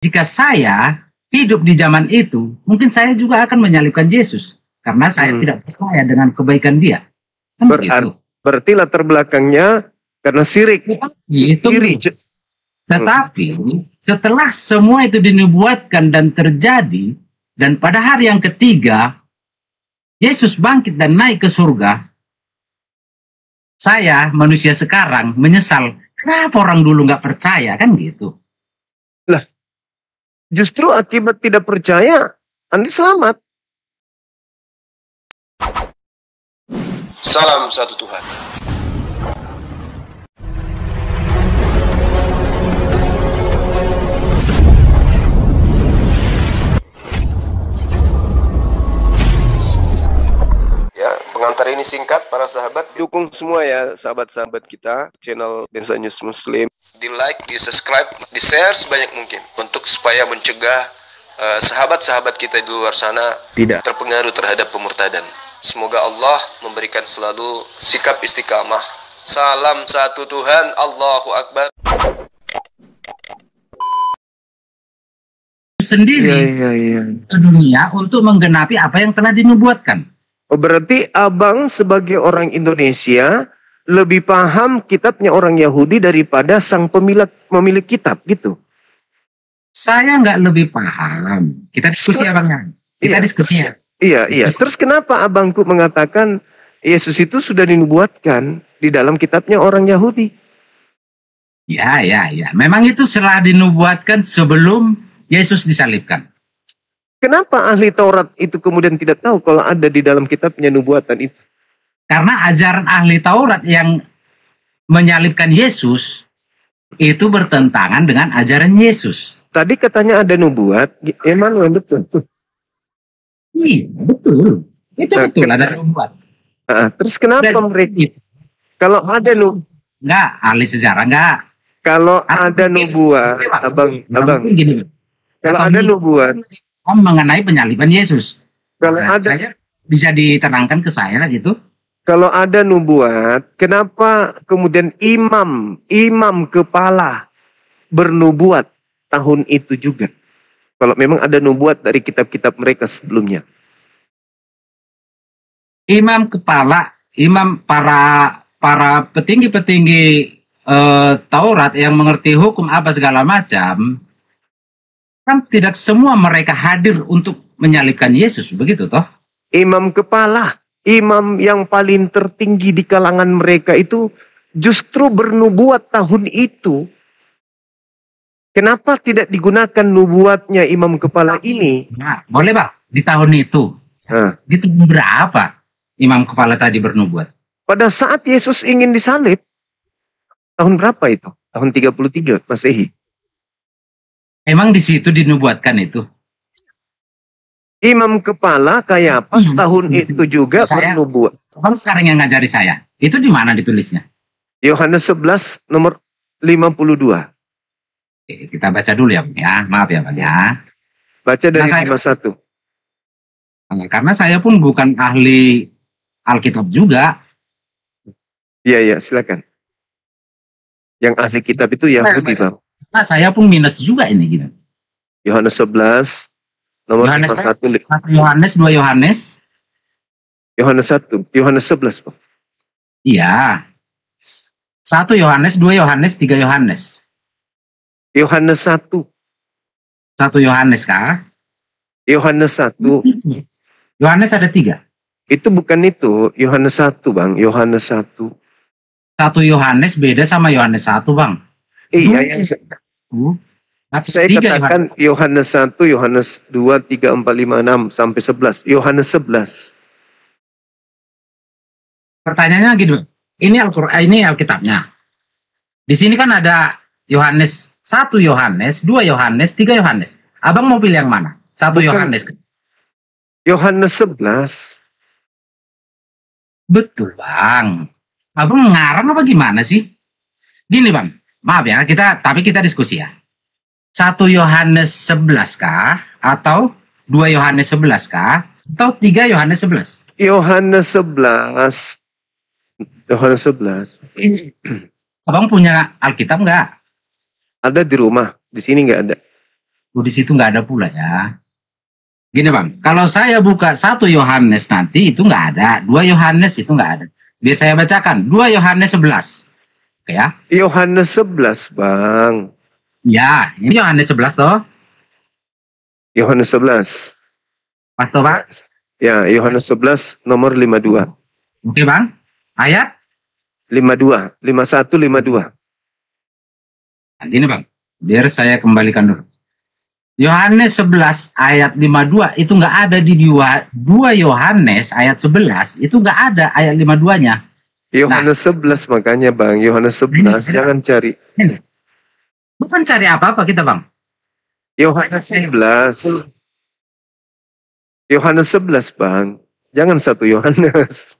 Jika saya hidup di zaman itu, mungkin saya juga akan menyalibkan Yesus. Karena saya tidak percaya dengan kebaikan dia. Kan begitu. Berarti latar belakangnya karena sirik. Tetapi setelah semua itu dinubuatkan dan terjadi, dan pada hari yang ketiga, Yesus bangkit dan naik ke surga, saya manusia sekarang menyesal. Kenapa orang dulu nggak percaya? Kan gitu. Lah, justru akibat tidak percaya, Anda selamat. Salam satu Tuhan. Ya, pengantar ini singkat para sahabat. Dukung semua ya sahabat-sahabat kita, channel Densa News Muslim. Di like, di subscribe, di share sebanyak mungkin untuk supaya mencegah sahabat-sahabat kita di luar sana tidak terpengaruh terhadap pemurtadan. Semoga Allah memberikan selalu sikap istiqamah. Salam satu Tuhan, Allahu Akbar. Sendiri ke dunia untuk menggenapi apa yang telah dinubuatkan. Oh, berarti abang sebagai orang Indonesia lebih paham kitabnya orang Yahudi daripada sang pemilik kitab gitu. Saya nggak lebih paham. Kita diskusi abang. Kita diskusi ya. Iya. Terus kenapa abangku mengatakan Yesus itu sudah dinubuatkan di dalam kitabnya orang Yahudi? Ya. Memang itu telah dinubuatkan sebelum Yesus disalibkan. Kenapa ahli Taurat itu kemudian tidak tahu kalau ada di dalam kitabnya nubuatan itu? Karena ajaran ahli Taurat yang menyalibkan Yesus itu bertentangan dengan ajaran Yesus. Tadi katanya ada nubuat, emang betul. Iya, betul. Itu betul ada nubuat. Terus kenapa mereka? Kalau ada nubuat, enggak, ahli sejarah enggak. Kalau ada nubuat, abang. Gini, kalau ada nubuat mengenai penyaliban Yesus. Kalau ada, saya bisa diterangkan ke saya gitu. Kalau ada nubuat, kenapa kemudian imam kepala bernubuat tahun itu juga? Kalau memang ada nubuat dari kitab-kitab mereka sebelumnya. Imam kepala, para petinggi-petinggi Taurat yang mengerti hukum apa segala macam, kan tidak semua mereka hadir untuk menyalibkan Yesus, begitu toh? Imam kepala, imam yang paling tertinggi di kalangan mereka itu justru bernubuat tahun itu. Kenapa tidak digunakan nubuatnya imam kepala ini? Nah, boleh Bang, di tahun itu. Di tahun berapa imam kepala tadi bernubuat? Pada saat Yesus ingin disalib. Tahun berapa itu? Tahun 33 Masehi. Emang di situ dinubuatkan itu? Imam kepala Kayapas tahun itu juga bernubuat. Bang sekarang yang ngajari saya. Itu di mana ditulisnya? Yohanes 11 nomor 52. Oke, kita baca dulu ya, maaf ya Bang ya. Baca dari 51. Karena saya pun bukan ahli Alkitab juga. Iya, silakan. Yang ahli kitab itu Yahudi, Bang. Nah, saya pun minus juga ini gitu. Yohanes 11 nomor 51. 1 Yohanes, 2 Yohanes. Yohanes 1, Yohanes 11, Bang. Iya. 1 Yohanes, 2 Yohanes, 3 Yohanes. Yohanes 1. 1 Yohanes kah? Yohanes 1. Yohanes ada 3. Itu bukan itu, Yohanes 1, Bang. Yohanes 1. 1 Yohanes beda sama Yohanes 1, Bang. Iya, yang saya katakan Yohanes 1, Yohanes 2, 3, 4, 5, 6 sampai 11. Yohanes 11. Pertanyaannya gitu. Ini Al-Qur'an, ini Alkitabnya. Di sini kan ada Yohanes 1 Yohanes, 2 Yohanes, 3 Yohanes. Abang mau pilih yang mana? 1 Yohanes. Yohanes 11. Betul, Bang. Abang ngarang apa gimana sih? Gini, Bang. Maaf ya, tapi kita diskusi ya. 1 Yohanes 11 kah? Atau 2 Yohanes 11 kah? Atau 3 Yohanes 11? Yohanes 11. Yohanes 11. Abang punya Alkitab nggak? Ada di rumah. Di sini nggak ada. Oh, di situ nggak ada pula ya. Gini Bang, kalau saya buka 1 Yohanes nanti itu nggak ada, 2 Yohanes itu nggak ada. Biar saya bacakan 2 Yohanes 11. Oke ya. Yohanes 11, Bang. Ya, ini Yohanes 11 toh. Yohanes 11. Pas toh Bang? Ya, Yohanes 11 nomor 52. Oke Bang. Ayat 52, 51, 52. nah, gini Bang. Biar saya kembalikan dulu. Yohanes 11 ayat 52 itu nggak ada di 2 Yohanes ayat 11, itu nggak ada ayat 52-nya. Yohanes 11 makanya Bang, Yohanes 11 jangan cari. Ini. Bukan cari apa-apa kita Bang. Yohanes 11. Yohanes 11 Bang, jangan 1 Yohanes.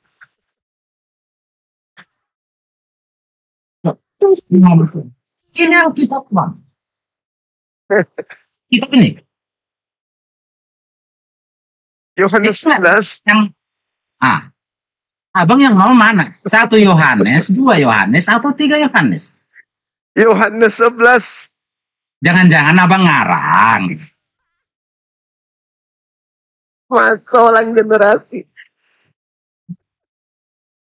Ini Alkitab Bang. Kitab ini. Yohanes 11. Yang Abang yang mau mana? 1 Yohanes, 2 Yohanes, atau 3 Yohanes? Yohanes 11. Jangan-jangan abang ngarang. Masa orang generasi.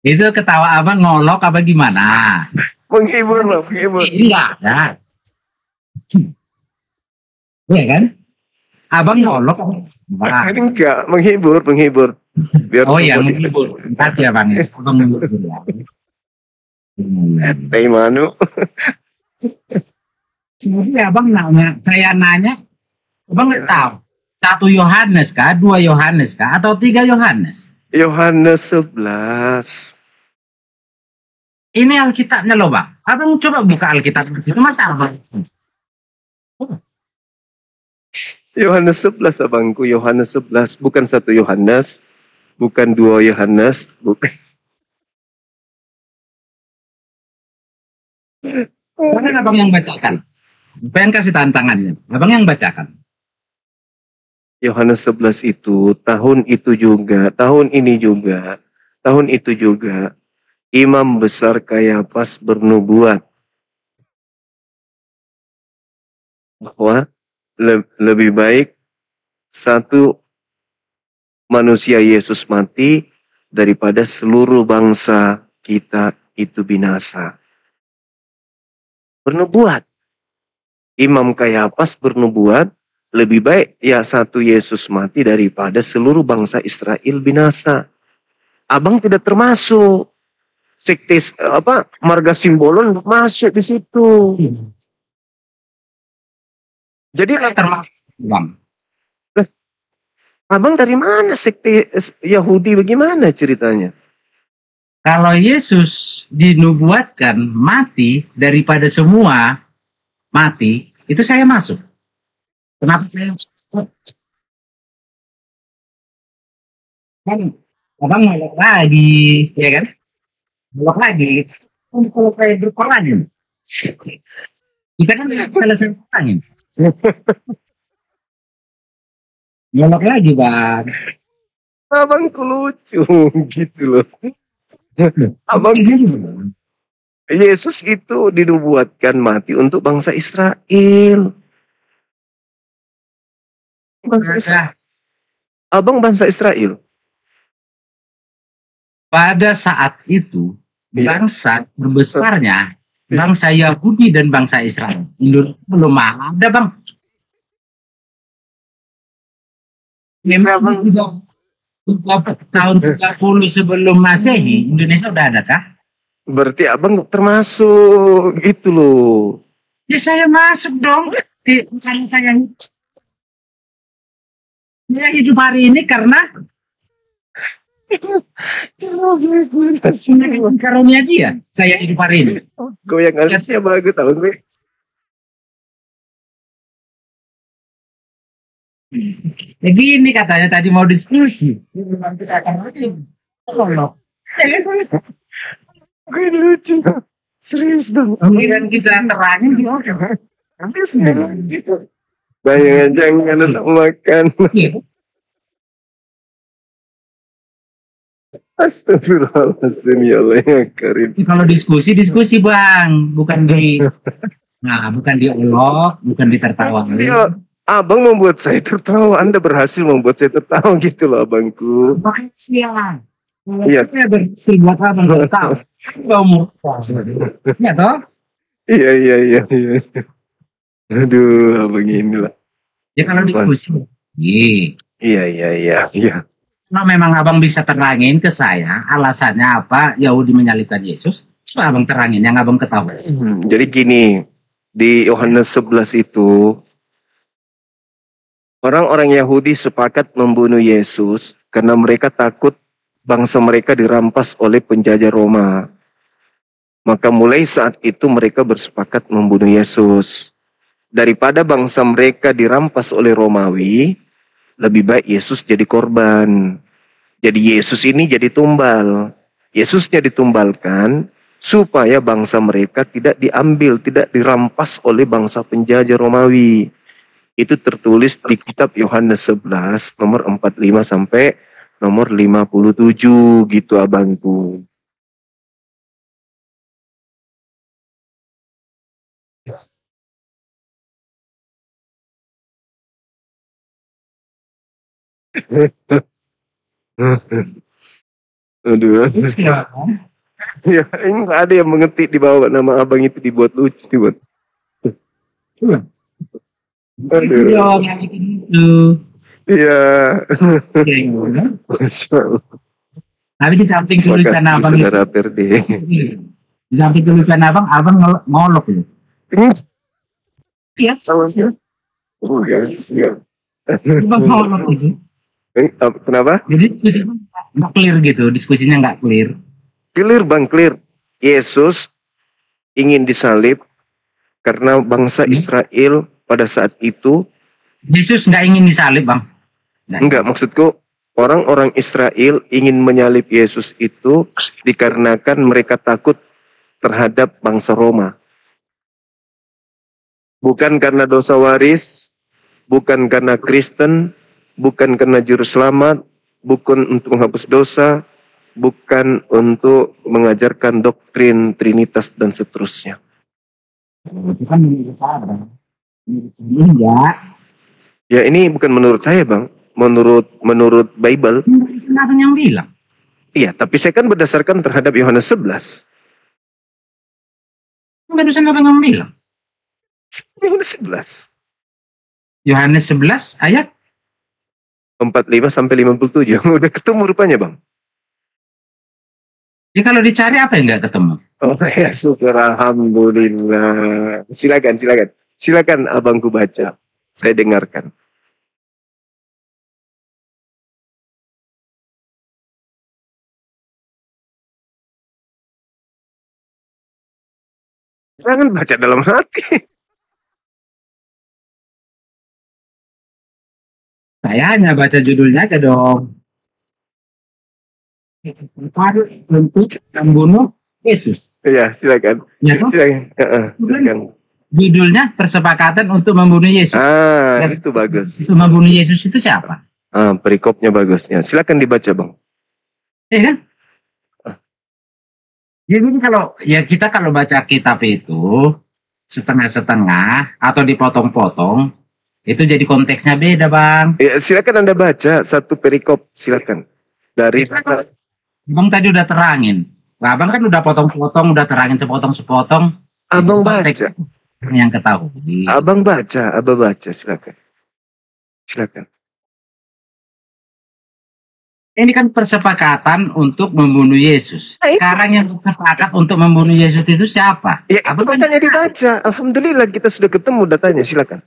Itu ketawa abang ngolok apa gimana? Menghibur loh, menghibur. Iya ada. Iya kan? Abang ngolok apa? Enggak, menghibur, menghibur. Biar Oh iya, menghibur. Kasih ya Bang. Abang menghibur ya. Teh Manu. Jadi abang nanya, abang nggak tahu. 1 Yohanes kah, 2 Yohanes kah, atau 3 Yohanes? Yohanes 11. Ini Alkitabnya loh Bang. Abang coba buka Alkitab di situ, masa abang? Yohanes 11 abangku, Yohanes 11, bukan 1 Yohanes, bukan 2 Yohanes, bukan. Bukan abang yang bacakan. Pengen kasih tantangannya. Abang yang bacakan. Yohanes 11 itu, tahun itu juga, tahun ini juga, tahun itu juga, Imam Besar Kayafas bernubuat bahwa lebih baik satu manusia Yesus mati daripada seluruh bangsa kita itu binasa. Bernubuat. Imam Kayafas bernubuat lebih baik ya satu Yesus mati daripada seluruh bangsa Israel binasa. Abang tidak termasuk sekte marga Simbolon masuk di situ. Jadi Termasuk Bang. Abang dari mana sekte Yahudi bagaimana ceritanya? Kalau Yesus dinubuatkan mati daripada semua mati, itu saya masuk. Kenapa saya kan abang ngolok lagi, ya kan? Ngolok lagi. Kalau saya berperang, kita kan tidak selesai perang. Ngolok lagi Bang. Abangku lucu gitu loh. Abang Yesus itu dinubuatkan mati untuk bangsa Israel. Bangsa Israel. Abang bangsa Israel. Pada saat itu bangsa terbesarnya bangsa Yahudi dan bangsa Israel. Indonesia belum ada Bang. Memang tahun 30 sebelum Masehi Indonesia udah ada kah? Berarti abang termasuk gitu loh. Ya saya masuk dong. Karena saya hidup hari ini karena karunia dia. Saya hidup hari ini. Goyang alisnya bagus tau gue. Ya gini katanya tadi mau diskusi. Gue lucu. Serius dong. Kemudian kita terangin di orang. Bayangin jangan makan. Astagfirullahaladzim ya Allah ya Karim. Kalau diskusi Bang, bukan di olok, bukan ditertawain. Abang membuat saya tertawa. Anda berhasil membuat saya tertawa gitu loh, abangku. Makasih ya. Iya. Saya berhasil buat abang tertawa. Kamu. Ya toh? Iya. Aduh, abang inilah. Ya kalau diskusi. Iya. Kalau memang abang bisa terangin ke saya alasannya apa Yahudi menyalibkan Yesus, coba abang terangin yang abang ketahui. Jadi gini, di Yohanes 11 itu orang-orang Yahudi sepakat membunuh Yesus karena mereka takut bangsa mereka dirampas oleh penjajah Roma. Maka mulai saat itu mereka bersepakat membunuh Yesus. Daripada bangsa mereka dirampas oleh Romawi, lebih baik Yesus jadi korban. Jadi Yesus ini jadi tumbal. Yesusnya ditumbalkan supaya bangsa mereka tidak diambil, tidak dirampas oleh bangsa penjajah Romawi. Itu tertulis di kitab Yohanes 11 nomor 45 sampai nomor 57 gitu abangku. Aduh. Ya, ini ada yang mengetik di bawah nama abang itu dibuat lucu dibuat. Aduh. Iya. Masya Allah. Tapi di samping tulisan abang itu, saudara Perdi. di samping tulisan abang ngolok itu. Iya. Oh, ya. Abang ngolok itu. Kenapa? Jadi diskusinya nggak clear gitu, diskusinya nggak clear. Clear bang, clear. Yesus ingin disalib karena bangsa Israel pada saat itu. Yesus nggak ingin disalib bang. Enggak, maksudku orang-orang Israel ingin menyalib Yesus itu dikarenakan mereka takut terhadap bangsa Roma. Bukan karena dosa waris, bukan karena Kristen, bukan karena juru selamat, bukan untuk menghapus dosa, bukan untuk mengajarkan doktrin Trinitas dan seterusnya. Itu kan enggak. Ya ini bukan menurut saya bang, menurut Bible. Kenapa yang bilang? Iya, tapi saya kan berdasarkan terhadap Yohanes 11. Barusan apa yang bilang? Yohanes 11. Yohanes 11 ayat 45 sampai 57. Udah ketemu rupanya bang. Ya kalau dicari apa yang nggak ketemu? Oh ya syukur alhamdulillah. Silakan abangku baca. Saya dengarkan. Jangan baca dalam hati. Saya hanya baca judulnya aja dong. Untuk membunuh Yesus. Iya, silakan. Ya, toh? Silakan. Judulnya persepakatan untuk membunuh Yesus. Ya, itu bagus. Untuk membunuh Yesus itu siapa? Perikopnya bagus. Ya, silakan dibaca, Bang. Iya kan? Jadi kita kalau baca kitab itu setengah-setengah atau dipotong-potong, itu jadi konteksnya beda, Bang. Ya, silakan Anda baca satu perikop, silakan. Dari Bang tadi udah terangin. Abang kan udah potong-potong, udah terangin sepotong-sepotong. Abang baca. Yang ketahui. Abang baca, silakan. Silakan. Ini kan persepakatan untuk membunuh Yesus. Sekarang yang bersepakat untuk membunuh Yesus itu siapa? Ya, itu katanya dibaca. Alhamdulillah kita sudah ketemu datanya, silakan.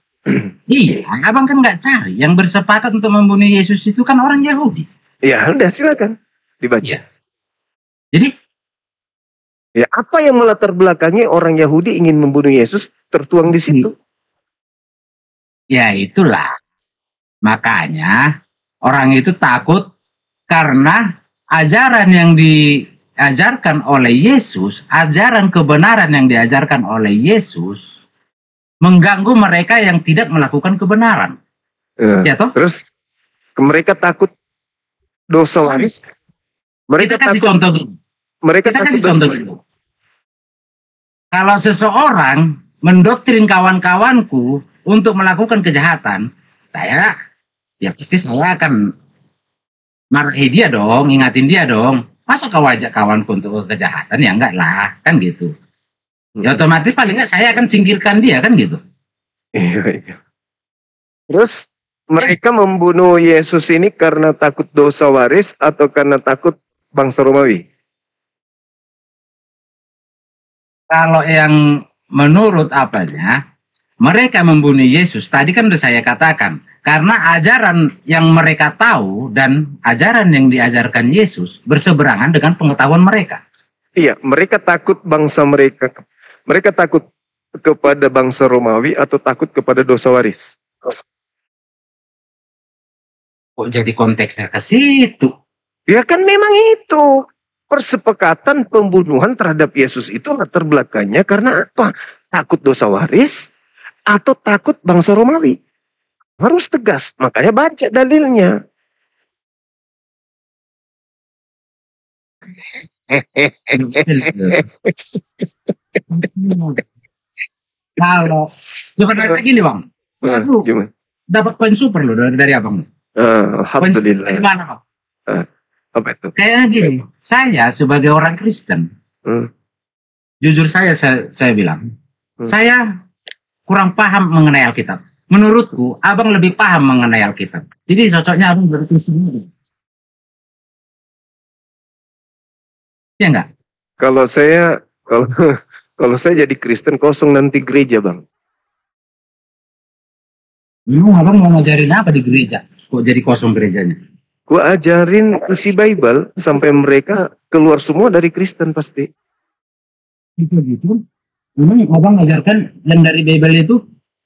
Iya, abang kan nggak cari. Yang bersepakat untuk membunuh Yesus itu kan orang Yahudi. Ya, udah silakan dibaca. Ya. Jadi, ya apa yang melatar belakangi orang Yahudi ingin membunuh Yesus tertuang di situ? Ya itulah. Makanya orang itu takut karena ajaran yang diajarkan oleh Yesus, ajaran kebenaran yang diajarkan oleh Yesus mengganggu mereka yang tidak melakukan kebenaran. Ya toh? Terus mereka takut dosa waris. Mereka kasih contoh gini. Mereka kita kasih contoh gini. Kalau seseorang mendoktrin kawan-kawanku untuk melakukan kejahatan, ya pasti saya akan marahi dia dong, ingatin dia dong. Masa kau ajak kawanku untuk kejahatan? Ya enggak lah, kan gitu. Ya otomatis paling enggak saya akan singkirkan dia, kan gitu. Iya. Terus mereka membunuh Yesus ini karena takut dosa waris atau karena takut bangsa Romawi? Kalau yang menurut apanya, mereka membunuh Yesus, tadi kan udah saya katakan, karena ajaran yang mereka tahu dan ajaran yang diajarkan Yesus berseberangan dengan pengetahuan mereka. Iya, mereka takut bangsa mereka. Mereka takut kepada bangsa Romawi atau takut kepada dosa waris? Kok jadi konteksnya ke situ? Ya kan memang itu. Persepakatan pembunuhan terhadap Yesus itu latar belakangnya karena apa? Takut dosa waris atau takut bangsa Romawi? Harus tegas. Makanya baca dalilnya. Kalau sebenarnya gini bang, aku Gimana? dapat poin super loh dari abang. Poin super Alhamdulillah. dari mana bang? Apa itu? Kayak gini, saya sebagai orang Kristen, jujur saya bilang, saya kurang paham mengenai Alkitab. Menurutku, abang lebih paham mengenai Alkitab. Jadi cocoknya abang dari Kristen. Ya enggak? Kalau saya jadi Kristen kosong nanti gereja, Bang. Memang abang mau ngajarin apa di gereja? Kok jadi kosong gerejanya? Gua ajarin isi Bible sampai mereka keluar semua dari Kristen pasti. Gitu. Memang abang ngajarkan yang dari Bible itu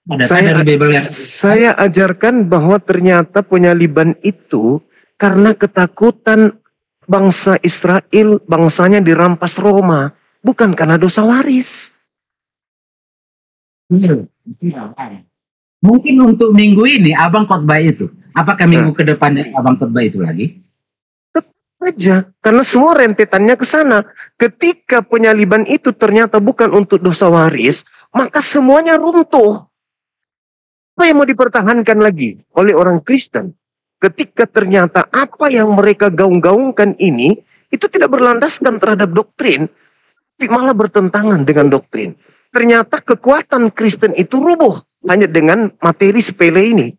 ada dari Bible yang saya ajarkan bahwa ternyata penyaliban itu karena ketakutan bangsa Israel, bangsanya dirampas Roma, bukan karena dosa waris. Mungkin untuk minggu ini abang khotbah itu. Apakah minggu ke depannya abang khotbah itu lagi? Tetap aja, karena semua rentetannya ke sana. Ketika penyaliban itu ternyata bukan untuk dosa waris, maka semuanya runtuh. Apa yang mau dipertahankan lagi oleh orang Kristen? Ketika ternyata apa yang mereka gaung-gaungkan ini, itu tidak berlandaskan terhadap doktrin, tapi malah bertentangan dengan doktrin. Ternyata kekuatan Kristen itu rubuh hanya dengan materi sepele ini.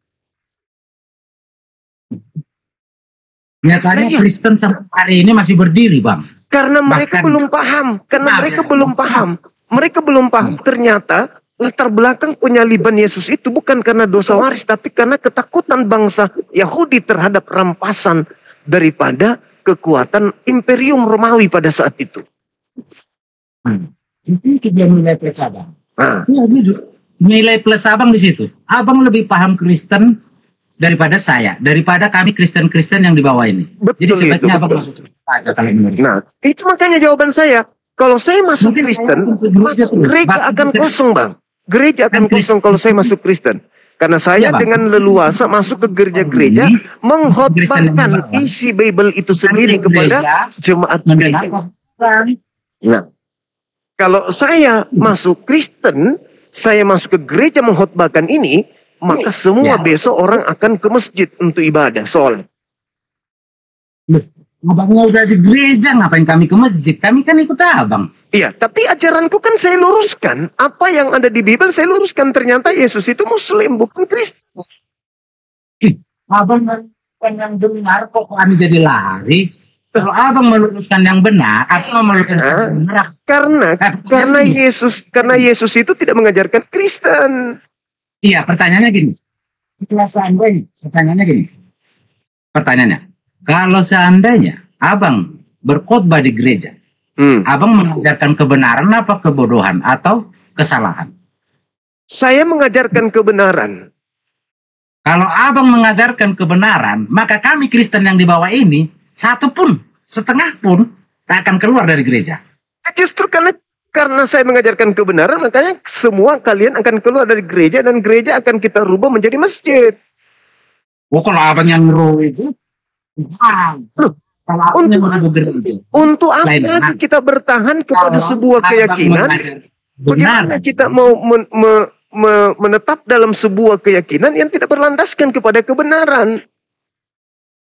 Nyatanya Kristen sampai hari ini masih berdiri, Bang. Karena mereka belum paham. Mereka belum paham ternyata latar belakang penyaliban Yesus itu bukan karena dosa waris, tapi karena ketakutan bangsa Yahudi terhadap rampasan daripada kekuatan Imperium Romawi pada saat itu. Itu dia nilai plus abang. Iya, jujur. Nilai plus abang di situ. Abang lebih paham Kristen daripada saya, daripada kami Kristen-Kristen yang di bawah ini. Betul. Jadi sebaiknya abang masuk aja kalau menurut. Nah, itu makanya jawaban saya. Kalau saya masuk Kristen, gereja akan kosong, Bang. Gereja akan kosong kalau saya masuk Kristen. Karena saya dengan leluasa masuk ke gereja-gereja, mengkhotbahkan isi Bible itu sendiri kepada jemaat gereja. Nah, kalau saya masuk Kristen, saya masuk ke gereja mengkhotbahkan ini, maka semua besok orang akan ke masjid untuk ibadah, sholat. Abangnya udah di gereja, ngapain kami ke masjid? Kami kan ikut abang. Iya, tapi ajaranku kan saya luruskan. Apa yang ada di Bible saya luruskan. Ternyata Yesus itu Muslim, bukan Kristen. Abang yang benar kok kami jadi lari? Kalau abang meluruskan yang benar, abang meluruskan yang benar. Karena Yesus itu tidak mengajarkan Kristen. Iya, pertanyaannya gini. Pertanyaannya, kalau seandainya abang berkhotbah di gereja, abang mengajarkan kebenaran apa kebodohan atau kesalahan? Saya mengajarkan kebenaran. Kalau abang mengajarkan kebenaran, maka kami Kristen yang di bawah ini, satu pun, setengah pun, tak akan keluar dari gereja. Justru karena saya mengajarkan kebenaran, makanya semua kalian akan keluar dari gereja dan gereja akan kita rubah menjadi masjid. Oh, kalau abang yang ngeruh itu, untuk apa lagi kita bertahan kepada sebuah keyakinan? Bagaimana kita mau menetap dalam sebuah keyakinan yang tidak berlandaskan kepada kebenaran.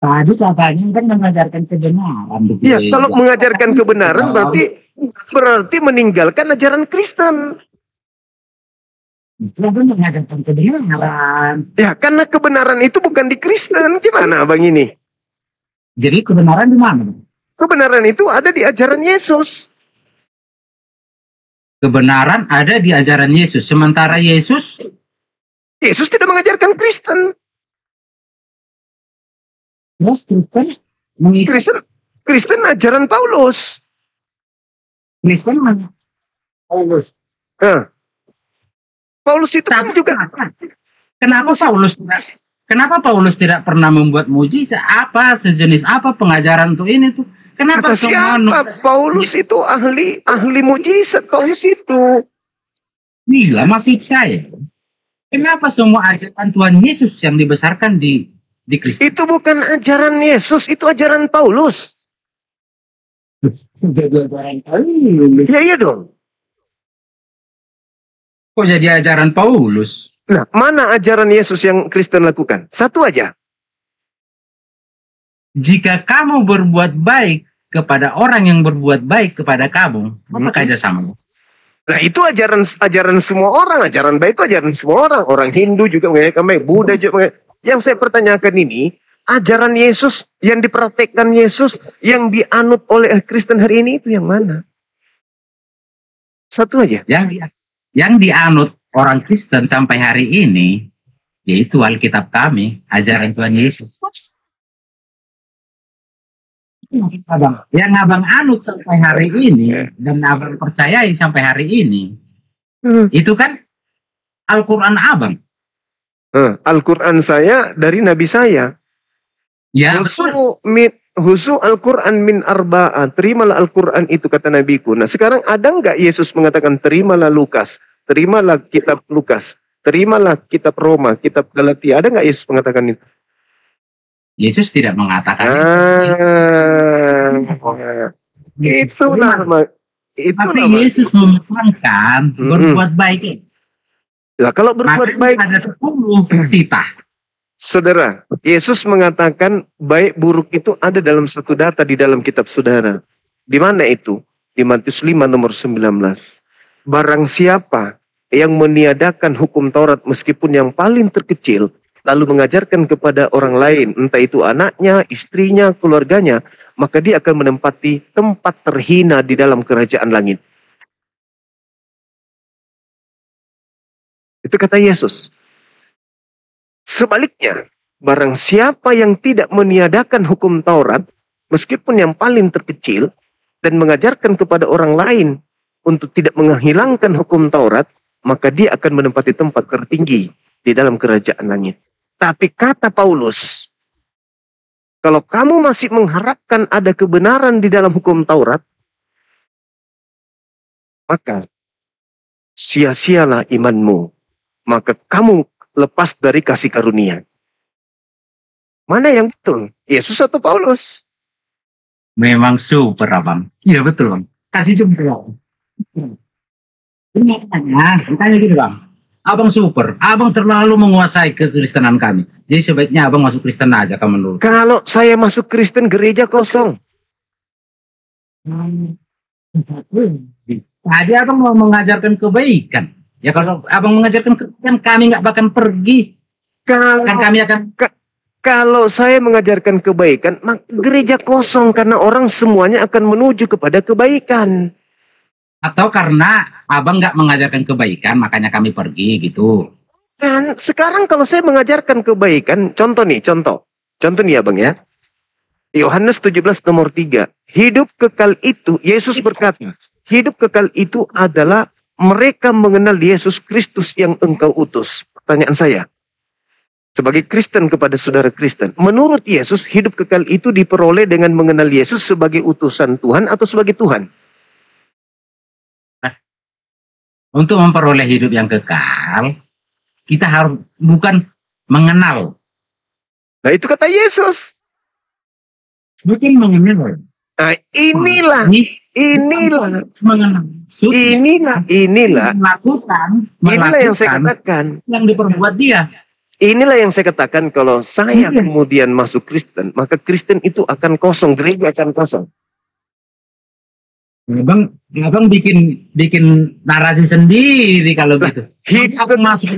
Tadi katanya kan mengajarkan kebenaran. Ya, kalau mengajarkan kebenaran berarti meninggalkan ajaran Kristen. Itu mengajarkan kebenaran. Ya, karena kebenaran itu bukan di Kristen. Gimana abang ini? Jadi kebenaran di mana? Kebenaran itu ada di ajaran Yesus. Kebenaran ada di ajaran Yesus. Sementara Yesus tidak mengajarkan Kristen. Kristen ajaran Paulus. Paulus. Paulus itu kan juga. Kenapa Paulus tidak pernah membuat mujizat? Apa sejenis apa pengajaran untuk ini tuh? Kenapa siapa? Paulus itu ahli mujizat. Paulus itu. Gila, maksud saya. Kenapa semua ajaran Tuhan Yesus yang dibesarkan di Kristen? Itu bukan ajaran Yesus, itu ajaran Paulus. Jadi ajaran Paulus. Ya, iya dong. Kok jadi ajaran Paulus? Nah, mana ajaran Yesus yang Kristen lakukan? Satu aja. Jika kamu berbuat baik kepada orang yang berbuat baik kepada kamu, maka aja sama. Nah, itu ajaran semua orang. Ajaran baik itu ajaran semua orang. Orang Hindu juga mengajarkan baik, Buddha juga mengajarkan. Yang saya pertanyakan ini, ajaran Yesus yang dipraktekkan Yesus, yang dianut oleh Kristen hari ini itu yang mana? Satu aja. Yang dianut orang Kristen sampai hari ini, yaitu Alkitab kami, ajaran Tuhan Yesus. Yang abang anut sampai hari ini, dan abang percayai sampai hari ini, itu kan Al-Quran abang. Al-Quran saya dari Nabi saya. Ya, Husu Al-Quran min arba'ah. Terimalah Al-Quran itu kata Nabiku. Nah, sekarang ada nggak Yesus mengatakan terimalah Lukas, terimalah kitab Lukas, terimalah kitab Roma, kitab Galatia. Ada nggak Yesus mengatakan itu? Yesus tidak mengatakan itu. Tapi Yesus memesankan berbuat baik. Nah, kalau berbuat baik ada 10 titah. Saudara, Yesus mengatakan baik buruk itu ada dalam satu data di dalam kitab saudara. Di mana itu? Di Matius 5 nomor 19. Barang siapa yang meniadakan hukum Taurat meskipun yang paling terkecil, lalu mengajarkan kepada orang lain, entah itu anaknya, istrinya, keluarganya, maka dia akan menempati tempat terhina di dalam kerajaan langit. Itu kata Yesus. Sebaliknya, barang siapa yang tidak meniadakan hukum Taurat, meskipun yang paling terkecil, dan mengajarkan kepada orang lain untuk tidak menghilangkan hukum Taurat, maka dia akan menempati tempat tertinggi di dalam kerajaan langit. Tapi kata Paulus, kalau kamu masih mengharapkan ada kebenaran di dalam hukum Taurat, maka sia-sialah imanmu. Maka kamu lepas dari kasih karunia. Mana yang betul? Yesus atau Paulus? Memang super, abang. Iya betul, bang. Kasih jempol. Tanya gitu, bang. Abang super. Abang terlalu menguasai kekristenan kami. Jadi sebaiknya abang masuk Kristen aja, kamu menurut. Kalau saya masuk Kristen, gereja kosong. Tadi abang mau mengajarkan kebaikan. Ya kalau abang mengajarkan kebaikan, kami nggak bakal pergi. Kalau saya mengajarkan kebaikan, maka gereja kosong karena orang semuanya akan menuju kepada kebaikan. Atau karena abang nggak mengajarkan kebaikan, makanya kami pergi gitu. Dan sekarang kalau saya mengajarkan kebaikan, contoh nih abang ya. Yohanes 17 nomor 3. Hidup kekal itu, Yesus berkata, hidup kekal itu adalah mereka mengenal Yesus Kristus yang engkau utus. Pertanyaan saya, sebagai Kristen kepada saudara Kristen, menurut Yesus hidup kekal itu diperoleh dengan mengenal Yesus sebagai utusan Tuhan atau sebagai Tuhan? Untuk memperoleh hidup yang kekal, kita harus bukan mengenal. Nah itu kata Yesus. Bukan mengenal. Nah inilah inilah melakukan yang saya katakan. Yang diperbuat dia. Inilah yang saya katakan, kalau saya kemudian masuk Kristen, maka Kristen itu akan kosong, gereja akan kosong. Abang bikin narasi sendiri kalau gitu. Hidup masuk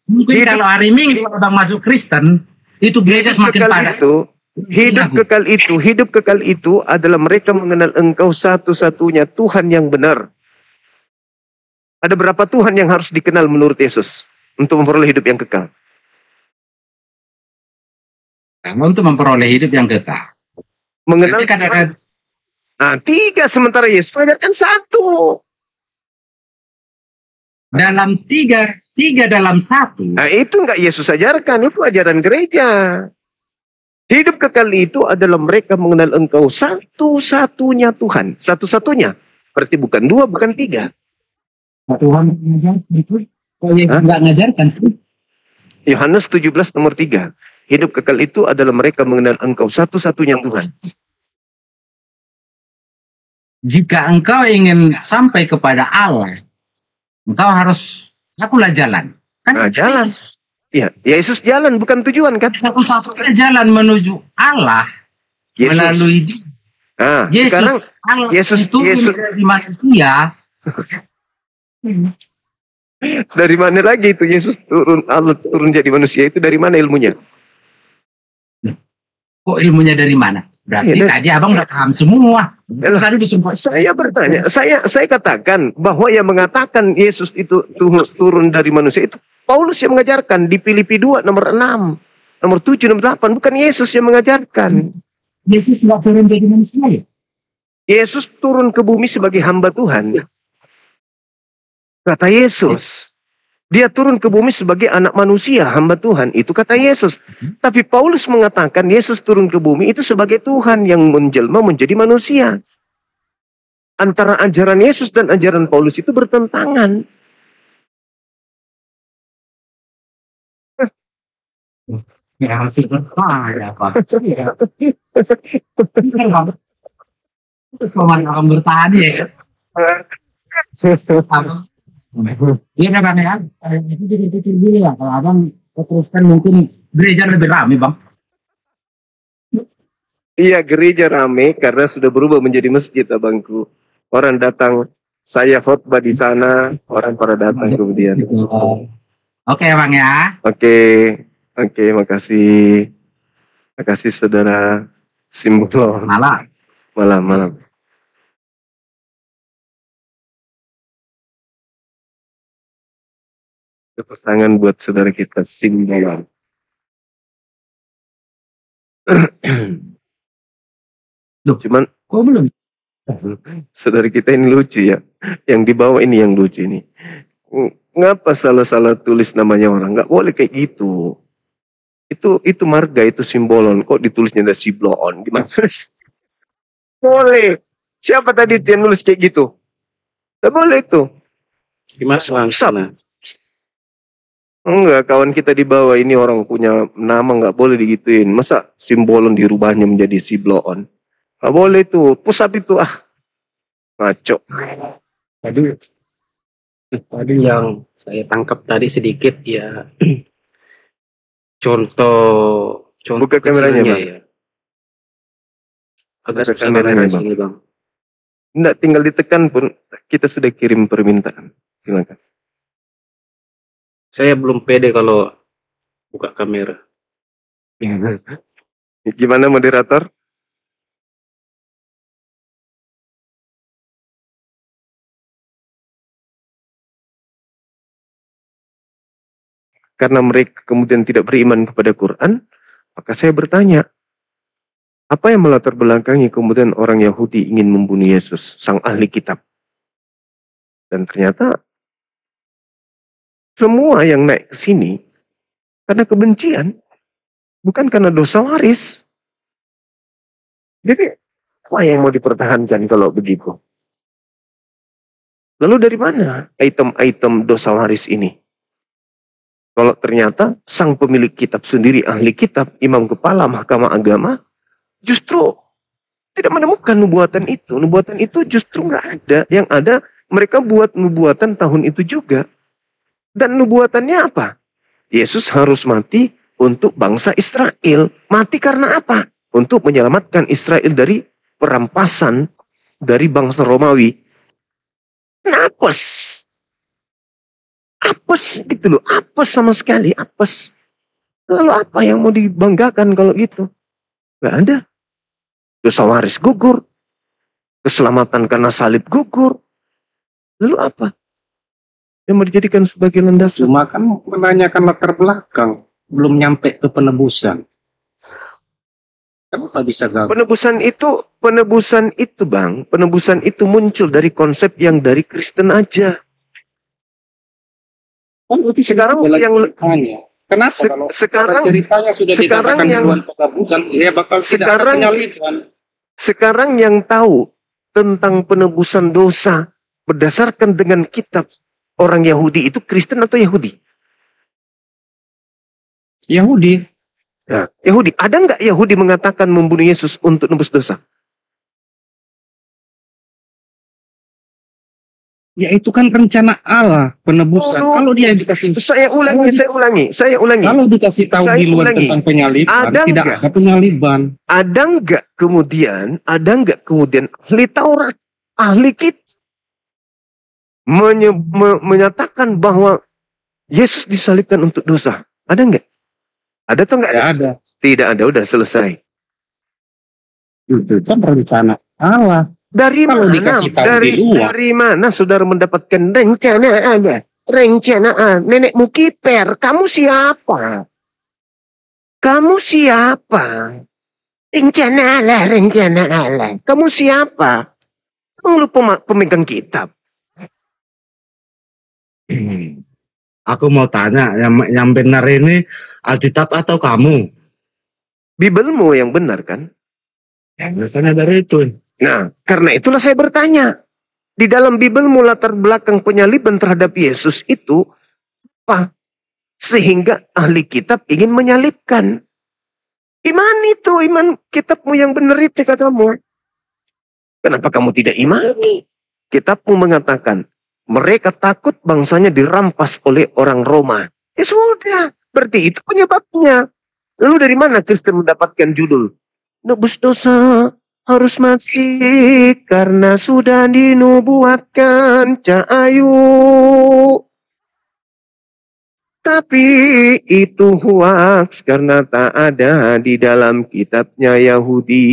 mungkin kalau hari Minggu abang masuk Kristen, itu gereja semakin padat. Hidup kekal itu adalah mereka mengenal Engkau satu-satunya Tuhan yang benar. Ada berapa Tuhan yang harus dikenal menurut Yesus untuk memperoleh hidup yang kekal? Untuk memperoleh hidup yang kekal. Mengenal Tuhan. Nah, 3 sementara Yesus ajarkan 1. Dalam 3 dalam 1. Nah, itu enggak Yesus ajarkan, itu ajaran gereja. Hidup kekal itu adalah mereka mengenal Engkau satu-satunya Tuhan. Satu-satunya. Berarti bukan 2, bukan 3. Tuhan mengajarkan itu. Kok enggak ngajarkan sih? Yohanes 17 nomor 3. Hidup kekal itu adalah mereka mengenal Engkau satu-satunya Tuhan. Jika engkau ingin sampai kepada Allah, engkau harus akulah jalan. Kan jalan. Ya, Yesus jalan bukan tujuan kan? Satu-satunya jalan menuju Allah Yesus. Melalui dia. Nah, Yesus, sekarang Allah Yesus dari manusia. Dari mana lagi itu Yesus turun, Allah turun jadi manusia, itu dari mana ilmunya? Kok ilmunya dari mana? Berarti tadi abang udah paham semua. Tadi disumpah. Saya bertanya, saya katakan bahwa yang mengatakan Yesus itu turun dari manusia itu Paulus yang mengajarkan di Filipi 2 nomor 6, nomor 7, nomor 8. Bukan Yesus yang mengajarkan. Yesus nggak turun jadi manusia ya? Yesus turun ke bumi sebagai hamba Tuhan. Kata Yesus. Dia turun ke bumi sebagai anak manusia, hamba Tuhan. Itu kata Yesus. Tapi Paulus mengatakan Yesus turun ke bumi itu sebagai Tuhan yang menjelma menjadi manusia. Antara ajaran Yesus dan ajaran Paulus itu bertentangan. Ya, masih bertanya, Pak. Terus akan bertahan ya. Iya Bang ya. Itu dikit-dikit dulu ya. Kalau abang teruskan mungkin gereja lebih ramai Bang. Iya, gereja ramai karena sudah berubah menjadi masjid, abangku. Orang datang, saya khotbah di sana, orang pada datang kemudian. Oke Bang ya. Oke, makasih. Makasih saudara Simbol. Malam. Tepuk tangan buat saudara kita Simbol. Cuman kok belum? Saudara kita ini lucu ya. Yang di bawah ini yang lucu ini. Ngapa salah-salah tulis namanya orang? Nggak boleh kayak gitu. Itu marga, itu simbolon. Kok ditulisnya ada Siblon? Gimana? Boleh. Siapa tadi yang nulis kayak gitu? Nggak boleh itu. Gimana langsung? Enggak, kawan kita di bawah ini orang punya nama, nggak boleh digituin. Masa simbolon dirubahnya menjadi Siblon? Nggak boleh itu. Pusat itu ngaco. Tadi yang saya tangkap tadi sedikit ya. contoh Buka kameranya, Bang. Ya. Agak susah kamera sini, Bang. Enggak, tinggal ditekan pun kita sudah kirim permintaan. Terima kasih. Saya belum pede kalau buka kamera. Gimana moderator? Karena mereka kemudian tidak beriman kepada Quran, maka saya bertanya, apa yang melatar belakangi kemudian orang Yahudi ingin membunuh Yesus, sang ahli kitab? Dan ternyata semua yang naik ke sini karena kebencian, bukan karena dosa waris. Jadi, apa yang mau dipertahankan kalau begitu? Lalu dari mana item-item dosa waris ini? Kalau ternyata sang pemilik kitab sendiri ahli kitab, imam kepala mahkamah agama, justru Tidak menemukan nubuatan itu. Nubuatan itu justru nggak ada. Yang ada mereka buat nubuatan tahun itu juga. Dan nubuatannya apa? Yesus harus mati untuk bangsa Israel. Mati karena apa? Untuk menyelamatkan Israel dari perampasan dari bangsa Romawi. Apes. Apes gitu loh. Apes sama sekali. Apes. Lalu apa yang mau dibanggakan kalau gitu? Gak ada. Dosa waris gugur. Keselamatan karena salib gugur. Lalu apa? Yang mau dijadikan sebagai landasan? Cuma kan menanyakan latar belakang, belum nyampe ke penebusan. Kenapa bisa gagal? Penebusan itu Bang, penebusan itu muncul dari konsep yang dari Kristen aja. Sekarang yang kenapa kalau ceritanya sudah dikatakan duluan penebusan, ya bakal tidak ada penyaliban. Sekarang yang tahu tentang penebusan dosa berdasarkan dengan kitab orang Yahudi itu Kristen atau Yahudi? Yahudi. Nah, Yahudi. Ada nggak Yahudi mengatakan membunuh Yesus untuk nebus dosa? Ya itu kan rencana Allah penebusan. Kalau dia dikasih, saya ulangi. Kalau dikasih tahu di luar tentang penyaliban, tidak ada penyaliban. Ada nggak kemudian ahli Taurat, ahli kita menyatakan bahwa Yesus disalibkan untuk dosa? Ada nggak? Ada atau nggak ada? Ada. Tidak ada, udah selesai. Itu kan rencana Allah. Dari mana saudara mendapatkan rencana Allah? Rencana nenekmu kiper. Kamu siapa? Rencana Allah. Kamu siapa? Kamu lupa pemegang kitab. Aku mau tanya, yang benar ini Alkitab atau kamu? Bibelmu yang benar kan? Biasanya dari itu. Nah, karena itulah saya bertanya. Di dalam Bibelmu latar belakang penyaliban terhadap Yesus itu apa? Sehingga ahli kitab ingin menyalibkan. Iman kitabmu yang benar itu katamu. Kenapa kamu tidak imani? Kitabmu mengatakan, mereka takut bangsanya dirampas oleh orang Roma. Ya sudah, berarti itu penyebabnya. Lalu dari mana Kristen mendapatkan judul? Nebus dosa harus mati karena sudah dinubuatkan Cahayu. Tapi itu hoaks karena tak ada di dalam kitabnya Yahudi.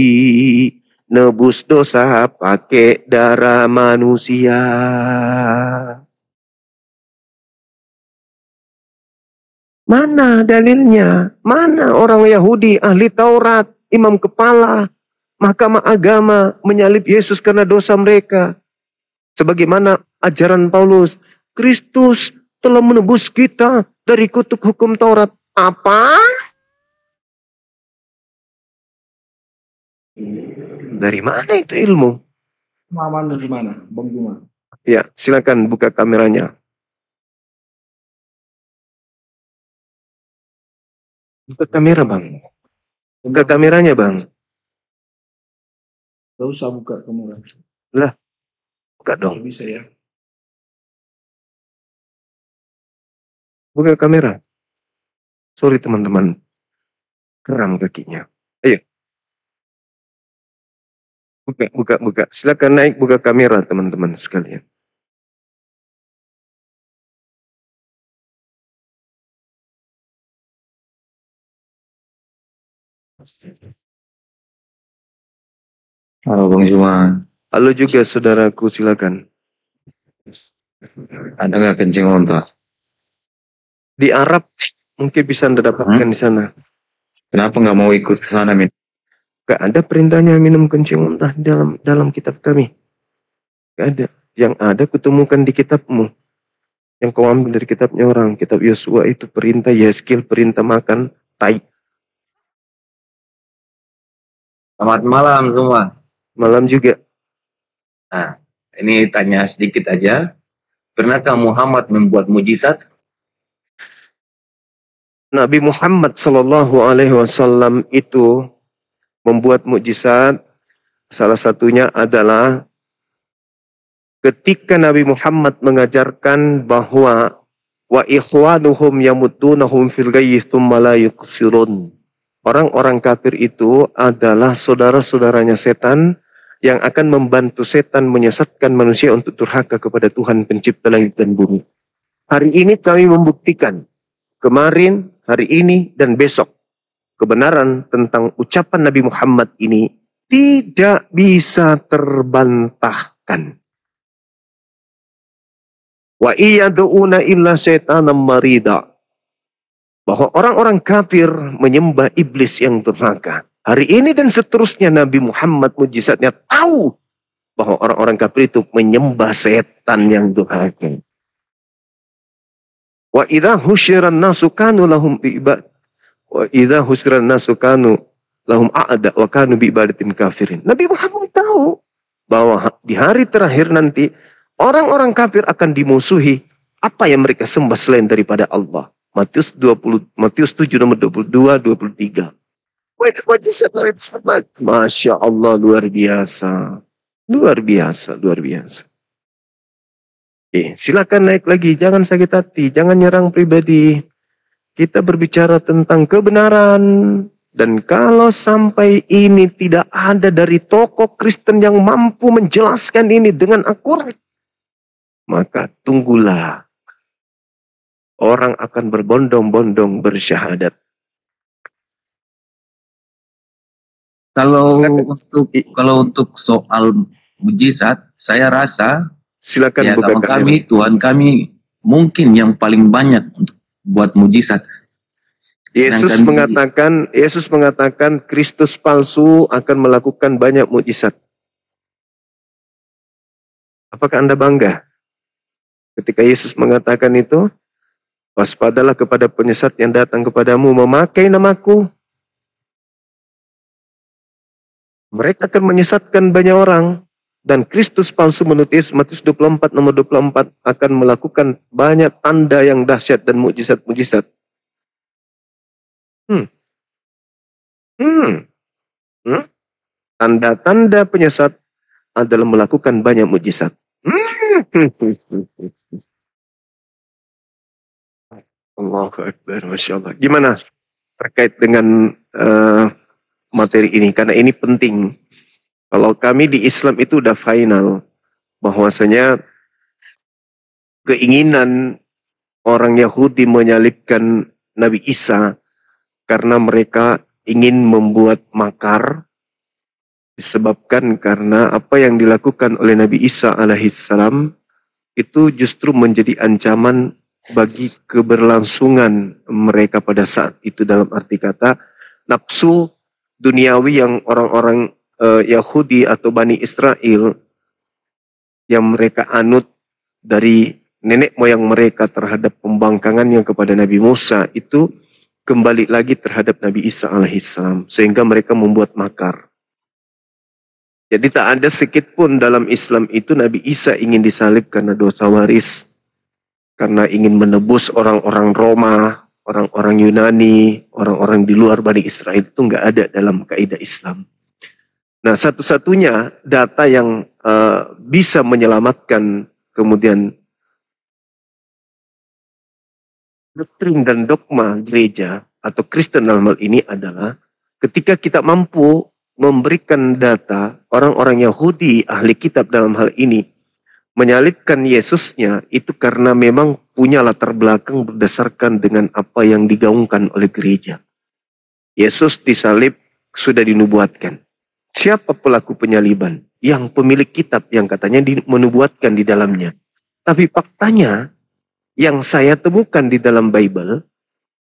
Nebus dosa pakai darah manusia. Mana dalilnya? Mana orang Yahudi, ahli Taurat, imam kepala, mahkamah agama menyalib Yesus karena dosa mereka? Sebagaimana ajaran Paulus, Kristus telah menebus kita dari kutuk hukum Taurat. Apa? Dari mana itu ilmu? Pemahaman dari mana, Bang Juma? Ya, silakan buka kameranya. Buka kamera, Bang. Buka kameranya, Bang. Gak usah buka kamera. Lah, buka dong. Bisa ya. Buka kamera. Sorry teman-teman. Kram kakinya. Ayo. Buka. Silakan naik buka kamera teman-teman sekalian. Halo Bang Juan. Halo juga saudaraku, silakan. Ada nggak kencing unta? Di Arab mungkin bisa Anda dapatkan di sana. Kenapa nggak mau ikut ke sana, Min? Gak ada perintahnya minum kencing unta dalam kitab kami. Gak ada. Yang ada kutemukan di kitabmu. Yang kau ambil dari kitabnya orang. Kitab Yosua itu perintah Yeskil, perintah makan tai. Selamat malam semua. Malam juga. Nah, ini tanya sedikit aja. Pernahkah Muhammad membuat mujizat? Nabi Muhammad Sallallahu Alaihi Wasallam itu membuat mukjizat Salah satunya adalah ketika Nabi Muhammad mengajarkan bahwa wa ikhwanuhum yamudunahum fil ghayyi tsumma la yuqsirun. Orang-orang kafir itu adalah saudara-saudaranya setan yang akan membantu setan menyesatkan manusia untuk durhaka kepada Tuhan pencipta langit dan bumi. Hari ini kami membuktikan, kemarin, hari ini, dan besok, kebenaran tentang ucapan Nabi Muhammad ini tidak bisa terbantahkan. Wa iyyadu'una illa syaitanam marida. Bahwa orang-orang kafir menyembah iblis yang durhaka. Hari ini dan seterusnya Nabi Muhammad mujizatnya tahu bahwa orang-orang kafir itu menyembah setan yang durhaka. Wa idza husyiran nasu kanu lahum bi'ibad. Wa idza husyiran nasu kanu lahum a'da wa kanu bi'ibadatin kafirin. Nabi Muhammad tahu bahwa di hari terakhir nanti orang-orang kafir akan dimusuhi apa yang mereka sembah selain daripada Allah. Matius 7 nomor 22, 23. Wajizat Nabi Muhammad. Masya Allah, luar biasa. Luar biasa, luar biasa. Silakan naik lagi, jangan sakit hati, jangan nyerang pribadi. Kita berbicara tentang kebenaran. Dan kalau sampai ini tidak ada dari tokoh Kristen yang mampu menjelaskan ini dengan akurat, maka tunggulah. Orang akan berbondong-bondong bersyahadat. Kalau untuk soal mujizat, saya rasa silakan ya sama kami, Tuhan kami mungkin yang paling banyak untuk buat mujizat. Yesus mengatakan Kristus palsu akan melakukan banyak mujizat. Apakah Anda bangga ketika Yesus mengatakan itu? Waspadalah kepada penyesat yang datang kepadamu memakai namaku. Mereka akan menyesatkan banyak orang. Dan Kristus palsu menurut Yesus, Matius 24 nomor 24 akan melakukan banyak tanda yang dahsyat dan mujizat-mujizat. Tanda-tanda penyesat adalah melakukan banyak mujizat. Allahu Akbar, Masya Allah. Gimana terkait dengan materi ini? Karena ini penting. Kalau kami di Islam itu udah final. Bahwasanya keinginan orang Yahudi menyalibkan Nabi Isa karena mereka ingin membuat makar. Disebabkan karena apa yang dilakukan oleh Nabi Isa alaihissalam itu justru menjadi ancaman bagi keberlangsungan mereka pada saat itu, dalam arti kata nafsu duniawi yang orang-orang Yahudi atau Bani Israel yang mereka anut dari nenek moyang mereka terhadap pembangkangannya kepada Nabi Musa itu kembali lagi terhadap Nabi Isa alaihissalam, sehingga mereka membuat makar. Jadi tak ada sedikit pun dalam Islam itu Nabi Isa ingin disalib karena dosa waris, karena ingin menebus orang-orang Roma, orang-orang Yunani, orang-orang di luar Bani Israel. Itu nggak ada dalam kaidah Islam. Nah, satu-satunya data yang bisa menyelamatkan kemudian doktrin dan dogma gereja atau Kristen dalam hal ini adalah ketika kita mampu memberikan data orang-orang Yahudi ahli kitab dalam hal ini menyalibkan Yesusnya itu karena memang punya latar belakang berdasarkan dengan apa yang digaungkan oleh gereja. Yesus disalib sudah dinubuatkan. Siapa pelaku penyaliban? Yang pemilik kitab yang katanya menubuatkan di dalamnya. Tapi faktanya yang saya temukan di dalam Bible,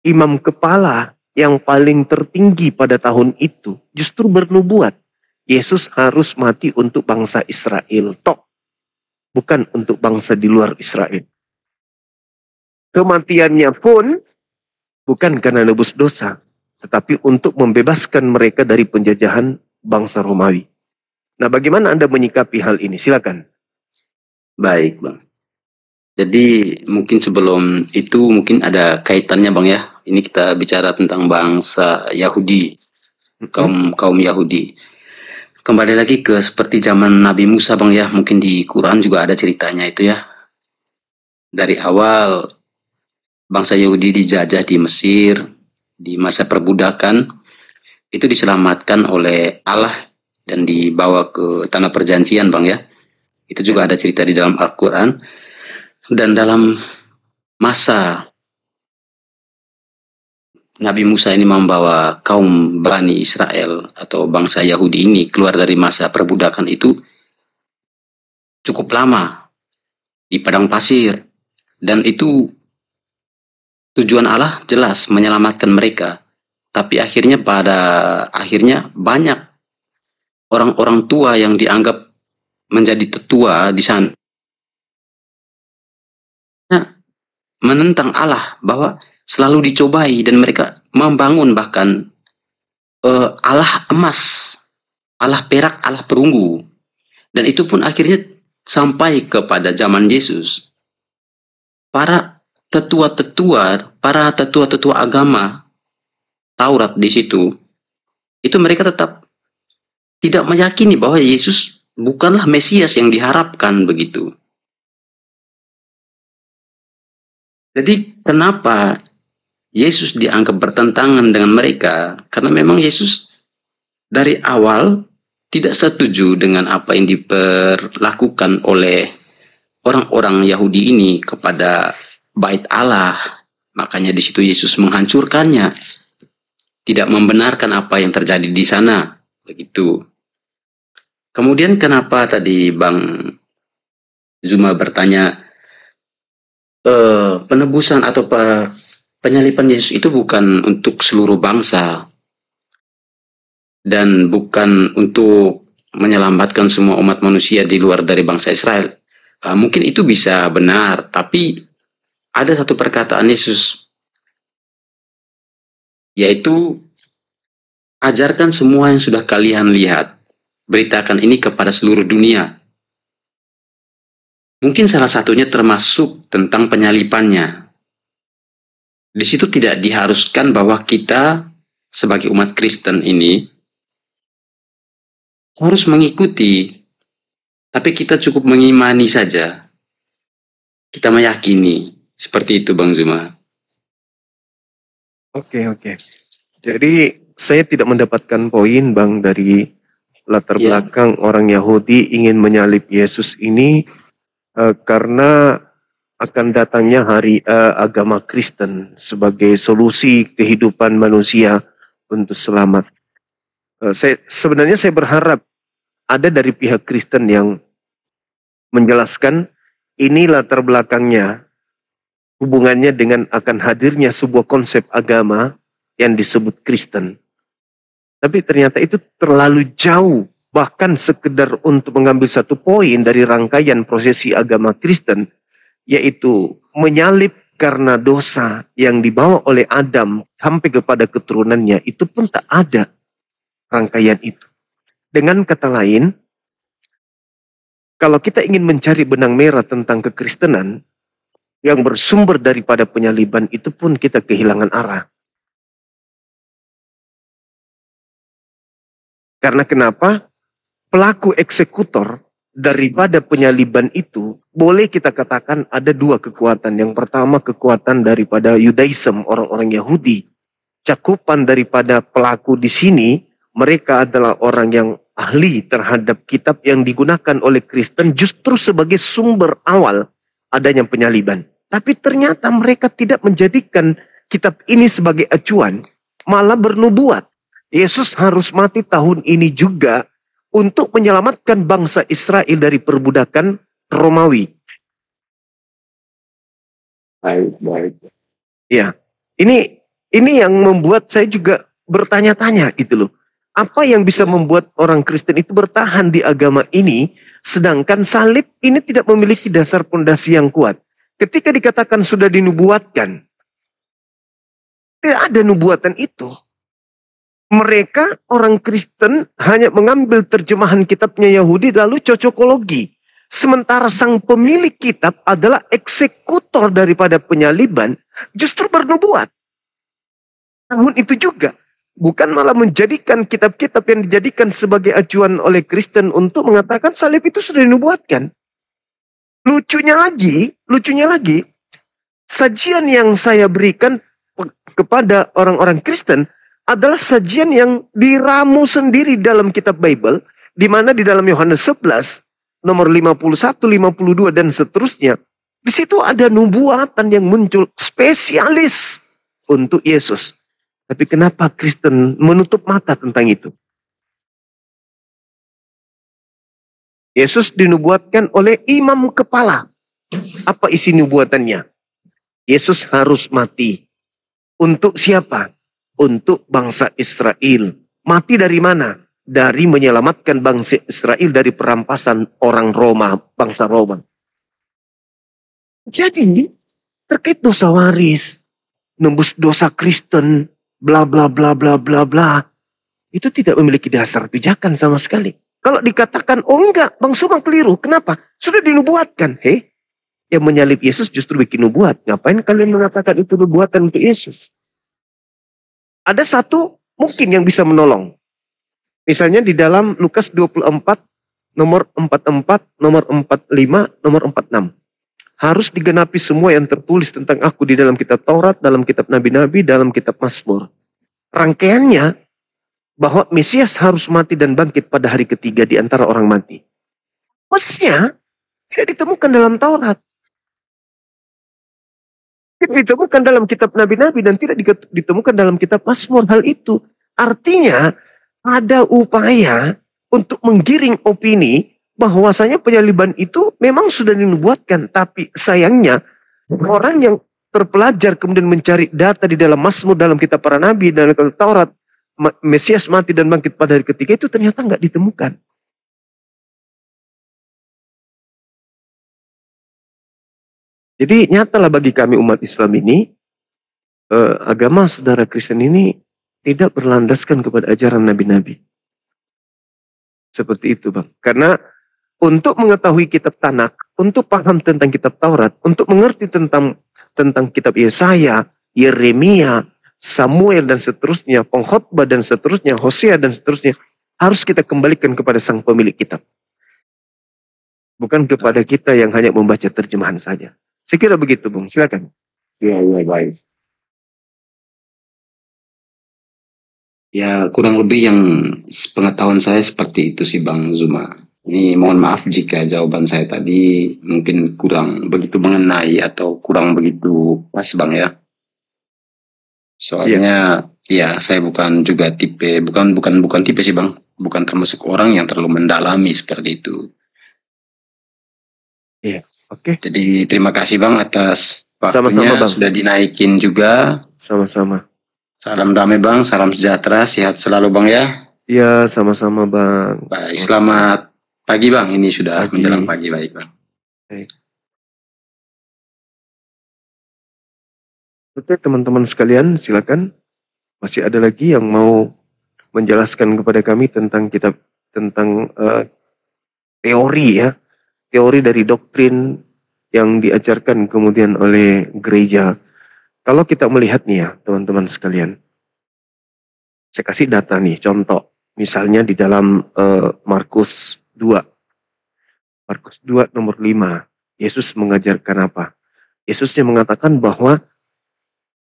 imam kepala yang paling tertinggi pada tahun itu justru bernubuat. Yesus harus mati untuk bangsa Israel. Tok. Bukan untuk bangsa di luar Israel. Kematiannya pun bukan karena nebus dosa, tetapi untuk membebaskan mereka dari penjajahan bangsa Romawi. Nah, bagaimana Anda menyikapi hal ini? Silakan. Baik, Bang. Jadi mungkin sebelum itu mungkin ada kaitannya, Bang ya. Ini kita bicara tentang bangsa Yahudi, kaum Yahudi. kembali lagi ke seperti zaman Nabi Musa Bang ya, mungkin di Quran juga ada ceritanya itu ya. Dari awal bangsa Yahudi dijajah di Mesir, di masa perbudakan, itu diselamatkan oleh Allah dan dibawa ke tanah perjanjian Bang ya. Itu juga ada cerita di dalam Al-Quran. Dan dalam masa Nabi Musa ini membawa kaum Bani Israel atau bangsa Yahudi ini keluar dari masa perbudakan itu cukup lama di padang pasir. Dan itu tujuan Allah jelas menyelamatkan mereka. Tapi akhirnya banyak orang-orang tua yang dianggap menjadi tetua di sana menentang Allah bahwa selalu dicobai, dan mereka membangun bahkan Allah emas, Allah perak, Allah perunggu. Dan itu pun akhirnya sampai kepada zaman Yesus. Para tetua-tetua agama Taurat di situ, itu mereka tetap tidak meyakini bahwa Yesus bukanlah Mesias yang diharapkan begitu. Jadi kenapa Yesus dianggap bertentangan dengan mereka? Karena memang Yesus dari awal tidak setuju dengan apa yang diperlakukan oleh orang-orang Yahudi ini kepada bait Allah. Makanya di situ Yesus menghancurkannya. Tidak membenarkan apa yang terjadi di sana. Begitu. Kemudian kenapa tadi Bang Zuma bertanya, penebusan atau penyaliban Yesus itu bukan untuk seluruh bangsa dan bukan untuk menyelamatkan semua umat manusia di luar dari bangsa Israel. Mungkin itu bisa benar, tapi ada satu perkataan Yesus, yaitu ajarkan semua yang sudah kalian lihat, beritakan ini kepada seluruh dunia. Mungkin salah satunya termasuk tentang penyalibannya. Di situ tidak diharuskan bahwa kita sebagai umat Kristen ini harus mengikuti, tapi kita cukup mengimani saja. Kita meyakini. Seperti itu Bang Zuma. Oke. Jadi saya tidak mendapatkan poin Bang dari latar belakang orang Yahudi ingin menyalib Yesus ini karena akan datangnya hari agama Kristen sebagai solusi kehidupan manusia untuk selamat. Sebenarnya saya berharap ada dari pihak Kristen yang menjelaskan ini latar belakangnya, hubungannya dengan akan hadirnya sebuah konsep agama yang disebut Kristen. Tapi ternyata itu terlalu jauh. Bahkan sekedar untuk mengambil satu poin dari rangkaian prosesi agama Kristen, yaitu menyalib karena dosa yang dibawa oleh Adam sampai kepada keturunannya, itu pun tak ada rangkaian itu. Dengan kata lain, kalau kita ingin mencari benang merah tentang kekristenan yang bersumber daripada penyaliban, itu pun kita kehilangan arah. Karena kenapa? Pelaku eksekutor daripada penyaliban itu boleh kita katakan ada dua kekuatan. Yang pertama kekuatan daripada Yudaism, orang-orang Yahudi. Cakupan daripada pelaku di sini, mereka adalah orang yang ahli terhadap kitab yang digunakan oleh Kristen justru sebagai sumber awal adanya penyaliban. Tapi ternyata mereka tidak menjadikan kitab ini sebagai acuan, malah bernubuat. Yesus harus mati tahun ini juga untuk menyelamatkan bangsa Israel dari perbudakan Romawi. Baik. Ya, ini yang membuat saya juga bertanya-tanya gitu loh. Apa yang bisa membuat orang Kristen itu bertahan di agama ini, sedangkan salib ini tidak memiliki dasar pondasi yang kuat. Ketika dikatakan sudah dinubuatkan, tidak ada nubuatan itu. Mereka orang Kristen hanya mengambil terjemahan kitabnya Yahudi lalu cocokologi. Sementara sang pemilik kitab adalah eksekutor daripada penyaliban, justru bernubuat. Namun itu juga, bukan malah menjadikan kitab-kitab yang dijadikan sebagai acuan oleh Kristen untuk mengatakan salib itu sudah dinubuatkan. Lucunya lagi, sajian yang saya berikan kepada orang-orang Kristen adalah sajian yang diramu sendiri dalam kitab Bible, di mana di dalam Yohanes 11, nomor 51, 52, dan seterusnya, di situ ada nubuatan yang muncul spesialis untuk Yesus. Tapi kenapa Kristen menutup mata tentang itu? Yesus dinubuatkan oleh imam kepala. Apa isi nubuatannya? Yesus harus mati. Untuk siapa? Untuk bangsa Israel. Mati dari mana? Dari menyelamatkan bangsa Israel dari perampasan orang Roma, bangsa Roma. Jadi, terkait dosa waris, nembus dosa Kristen, bla bla bla bla bla bla, itu tidak memiliki dasar pijakan sama sekali. Kalau dikatakan, oh enggak, Bang Sumang keliru. Kenapa? Sudah dinubuatkan. Yang menyalib Yesus justru bikin nubuat. Ngapain kalian mengatakan itu nubuatan untuk Yesus? Ada satu mungkin yang bisa menolong. Misalnya di dalam Lukas 24, nomor 44, nomor 45, nomor 46. Harus digenapi semua yang tertulis tentang aku di dalam kitab Taurat, dalam kitab Nabi-Nabi, dalam kitab Mazmur. Rangkaiannya bahwa Mesias harus mati dan bangkit pada hari ketiga di antara orang mati. Maksudnya tidak ditemukan dalam Taurat. Tidak ditemukan dalam kitab Nabi-Nabi dan tidak ditemukan dalam kitab Mazmur. Hal itu artinya ada upaya untuk menggiring opini bahwasanya penyaliban itu memang sudah dinubuatkan. Tapi sayangnya orang yang terpelajar kemudian mencari data di dalam Mazmur, dalam kitab para nabi, dalam kitab Taurat, Mesias mati dan bangkit pada hari ketiga itu ternyata nggak ditemukan. Jadi nyatalah bagi kami umat Islam ini, agama saudara Kristen ini tidak berlandaskan kepada ajaran nabi-nabi. Seperti itu, Bang. Karena untuk mengetahui kitab Tanak, untuk paham tentang kitab Taurat, untuk mengerti tentang kitab Yesaya, Yeremia, Samuel dan seterusnya, Pengkhotbah dan seterusnya, Hosea dan seterusnya, harus kita kembalikan kepada sang pemilik kitab. Bukan kepada kita yang hanya membaca terjemahan saja. Saya kira begitu, Bung. Silakan. Ya, baik. Ya, kurang lebih yang pengetahuan saya seperti itu sih, Bang Zuma. Ini mohon maaf jika jawaban saya tadi mungkin kurang begitu mengenai atau kurang begitu pas, Bang, ya. Soalnya ya saya bukan juga tipe, bukan tipe sih, Bang. Bukan termasuk orang yang terlalu mendalami seperti itu. Iya, oke. Jadi terima kasih, Bang, atas waktunya. Sama-sama, Bang. Sudah dinaikin juga. Sama-sama. Salam damai, Bang. Salam sejahtera. Sehat selalu, Bang, ya. Iya, sama-sama, Bang. Baik, selamat pagi, Bang. Ini sudah menjelang pagi. Baik, Bang. Baik. Oke, teman-teman sekalian, silakan. Masih ada lagi yang mau menjelaskan kepada kami tentang teori ya. Teori dari doktrin yang diajarkan kemudian oleh gereja. Kalau kita melihat nih ya, teman-teman sekalian. Saya kasih data nih, contoh. Misalnya di dalam Markus 2. Markus 2 nomor 5. Yesus mengajarkan apa? Yesusnya mengatakan bahwa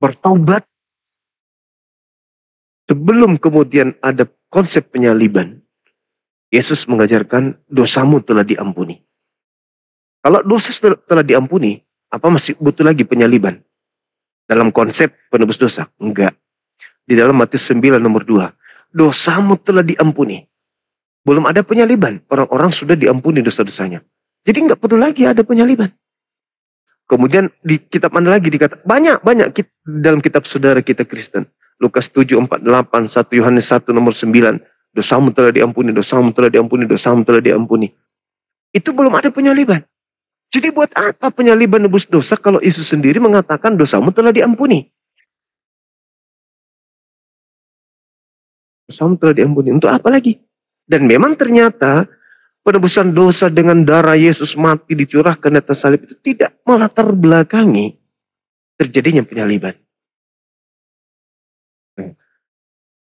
bertobat sebelum kemudian ada konsep penyaliban. Yesus mengajarkan dosamu telah diampuni. Kalau dosa telah diampuni, apa masih butuh lagi penyaliban? Dalam konsep penebus dosa? Enggak. Di dalam Matius 9 nomor 2. Dosamu telah diampuni. Belum ada penyaliban. Orang-orang sudah diampuni dosa-dosanya. Jadi enggak perlu lagi ada penyaliban. Kemudian di kitab mana lagi dikatakan? Banyak dalam kitab saudara kita Kristen. Lukas 7:48, 1 Yohanes 1 nomor 9. Dosamu telah diampuni, dosamu telah diampuni, dosamu telah diampuni. Itu belum ada penyaliban. Jadi buat apa penyaliban nebus dosa kalau Yesus sendiri mengatakan dosamu telah diampuni? Dosamu telah diampuni. Untuk apa lagi? Dan memang ternyata penebusan dosa dengan darah Yesus mati dicurahkan di atas salib itu tidak melatar belakangi terjadinya penyaliban.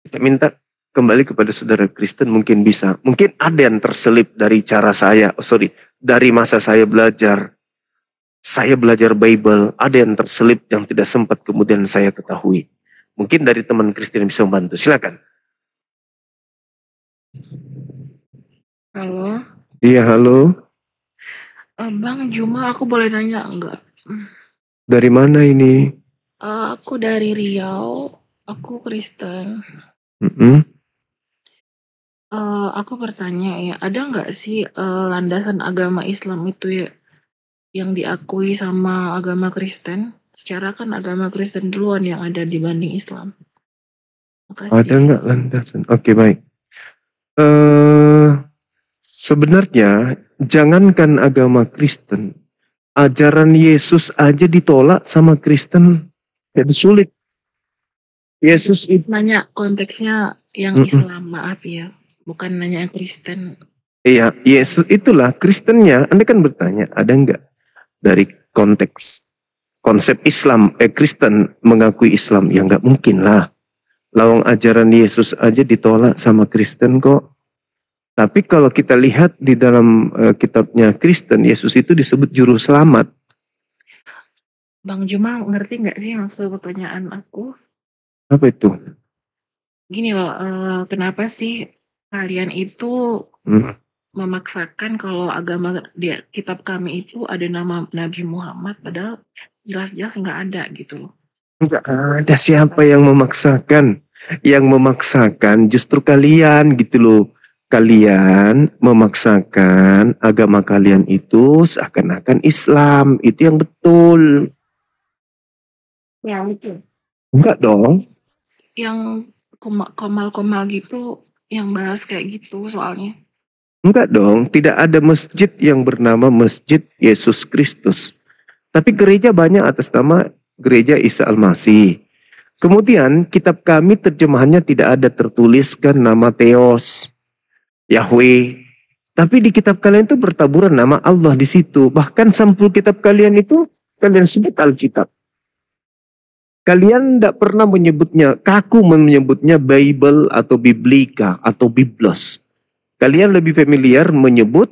Kita minta kembali kepada saudara Kristen, mungkin bisa. Mungkin ada yang terselip dari cara saya, dari masa saya belajar. Saya belajar Bible, ada yang terselip yang tidak sempat kemudian saya ketahui. Mungkin dari teman Kristen yang bisa membantu. Silakan. Halo. Iya, halo. Bang Juma, aku boleh nanya enggak? Dari mana ini? Aku dari Riau, aku Kristen. Aku bertanya ya, ada nggak sih landasan agama Islam itu ya yang diakui sama agama Kristen? Secara kan agama Kristen duluan yang ada dibanding Islam. Makasih. Ada nggak landasan? Oke, baik. Sebenarnya jangankan agama Kristen, ajaran Yesus aja ditolak sama Kristen. Jadi sulit. Yesus itu nanya konteksnya yang Islam, maaf ya. Bukan nanya Kristen. Iya, Yesus itulah Kristennya. Anda kan bertanya, ada enggak dari konteks konsep Islam, Kristen mengakui Islam? Ya enggak mungkin lah. Lawang ajaran Yesus aja ditolak sama Kristen kok. Tapi kalau kita lihat di dalam kitabnya Kristen, Yesus itu disebut juru selamat. Bang Juma, ngerti nggak sih maksud pertanyaan aku? Apa itu? Gini loh, kenapa sih kalian itu memaksakan kalau agama di kitab kami itu ada nama Nabi Muhammad, padahal jelas-jelas nggak ada gitu loh. Nggak ada. Siapa yang memaksakan? Yang memaksakan justru kalian gitu loh. Kalian memaksakan agama kalian itu seakan-akan Islam. Itu yang betul. Ya itu. Enggak dong. Yang komal-komal gitu, yang bahas kayak gitu soalnya. Enggak dong, tidak ada masjid yang bernama Masjid Yesus Kristus. Tapi gereja banyak atas nama Gereja Isa Al-Masih. Kemudian kitab kami terjemahannya tidak ada tertuliskan nama Theos, Yahweh. Tapi di kitab kalian itu bertaburan nama Allah di situ. Bahkan sampul kitab kalian itu kalian sebut Alkitab. Kalian tidak pernah menyebutnya, kaku menyebutnya Bible atau Biblika atau Biblos. Kalian lebih familiar menyebut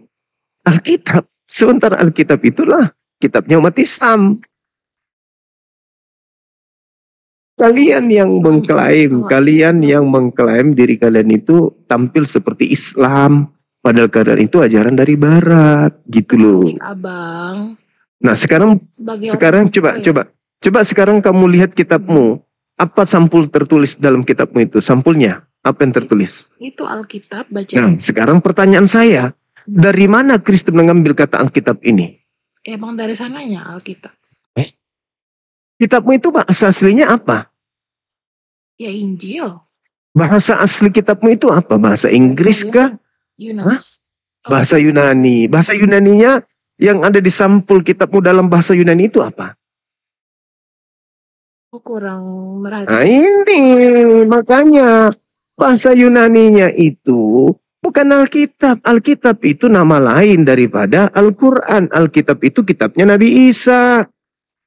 Alkitab. Sementara Alkitab itulah kitabnya umat Islam. Kalian yang mengklaim diri kalian itu tampil seperti Islam. Padahal keadaan itu ajaran dari Barat, gitu loh. Abang. Nah sekarang coba sekarang kamu lihat kitabmu. Apa sampul tertulis dalam kitabmu itu? Sampulnya apa yang tertulis? Itu Alkitab baca. Nah sekarang pertanyaan saya, dari mana Kristen mengambil kata Alkitab ini? Emang dari sananya Alkitab. Kitabmu itu bahasa aslinya apa? Ya Injil. Bahasa asli kitabmu itu apa? Bahasa Inggris kah? Yunani. Bahasa Yunani. Bahasa Yunaninya yang ada di sampul kitabmu dalam bahasa Yunani itu apa? Aku kurang merhati. Nah ini makanya bahasa Yunaninya itu bukan Alkitab. Alkitab itu nama lain daripada Al-Quran. Alkitab itu kitabnya Nabi Isa.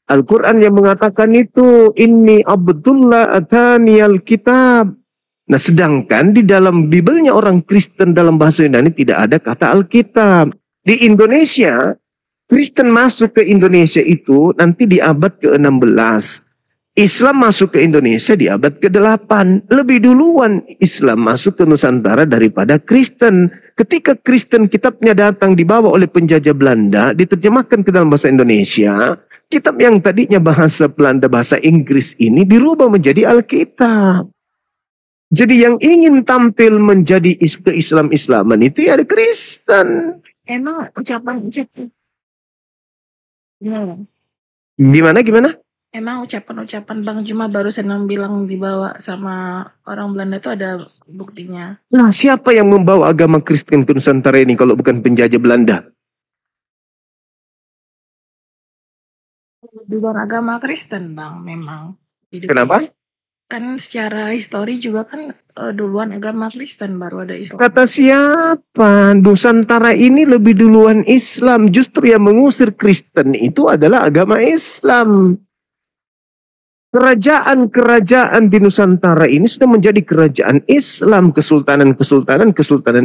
Al-Quran yang mengatakan itu, Inni Abdullah atani al-kitab. Nah sedangkan di dalam Bibelnya orang Kristen dalam bahasa Yunani tidak ada kata Alkitab. Di Indonesia, Kristen masuk ke Indonesia itu nanti di abad ke-16. Islam masuk ke Indonesia di abad ke-8. Lebih duluan Islam masuk ke Nusantara daripada Kristen. Ketika Kristen kitabnya datang dibawa oleh penjajah Belanda, diterjemahkan ke dalam bahasa Indonesia, kitab yang tadinya bahasa Belanda, bahasa Inggris ini dirubah menjadi Alkitab. Jadi yang ingin tampil menjadi ke-Islam-Islaman itu ya ada Kristen. Emang ucapan. Gimana? Emang ucapan Bang Juma barusan yang bilang dibawa sama orang Belanda itu ada buktinya. Nah, siapa yang membawa agama Kristen ke Nusantara ini kalau bukan penjajah Belanda? Duluan agama Kristen, Bang, memang. Kenapa? Kan secara histori juga kan duluan agama Kristen, baru ada Islam. Kata siapa? Nusantara ini lebih duluan Islam. Justru yang mengusir Kristen itu adalah agama Islam. Kerajaan-kerajaan di Nusantara ini sudah menjadi kerajaan Islam, kesultanan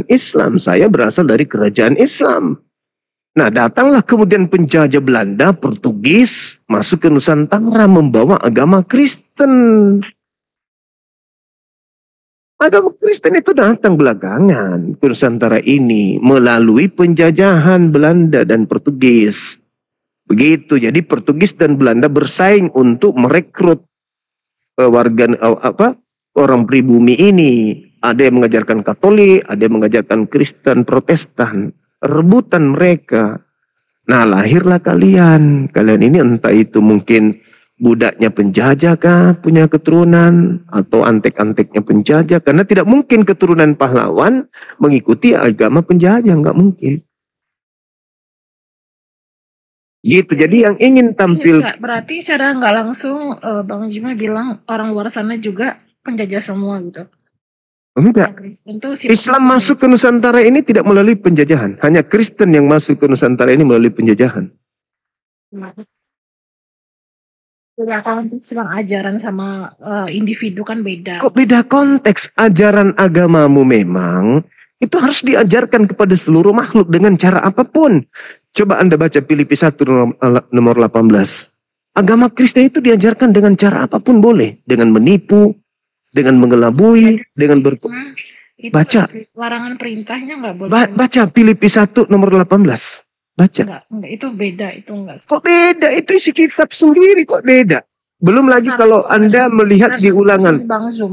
Islam. Saya berasal dari kerajaan Islam. Nah, datanglah kemudian penjajah Belanda, Portugis, masuk ke Nusantara membawa agama Kristen. Agama Kristen itu datang belakangan ke Nusantara ini melalui penjajahan Belanda dan Portugis. Begitu, jadi Portugis dan Belanda bersaing untuk merekrut orang pribumi ini. Ada yang mengajarkan Katolik, ada yang mengajarkan Kristen, Protestan. Rebutan mereka. Nah, lahirlah kalian. Kalian ini entah itu mungkin budaknya penjajah kah, punya keturunan, atau antek-anteknya penjajah. Karena tidak mungkin keturunan pahlawan mengikuti agama penjajah, nggak mungkin. Gitu, jadi yang ingin tampil. Berarti secara nggak langsung Bang Juma bilang orang luar sana juga penjajah semua gitu. Enggak. Islam masuk ke Nusantara ini tidak melalui penjajahan. Hanya Kristen yang masuk ke Nusantara ini melalui penjajahan. Beda konteks bang, ajaran sama individu kan beda. Kok beda konteks? Ajaran agamamu memang itu harus diajarkan kepada seluruh makhluk dengan cara apapun. Coba Anda baca Filipi 1 nomor 18. Agama Kristen itu diajarkan dengan cara apapun boleh. Dengan menipu, dengan mengelabui, dengan baca. Larangan perintahnya nggak boleh. Baca Filipi 1 nomor 18. Baca. Enggak, itu beda, itu enggak. Kok beda? Itu isi kitab sendiri kok beda. Belum lagi kalau Anda melihat di ulangan.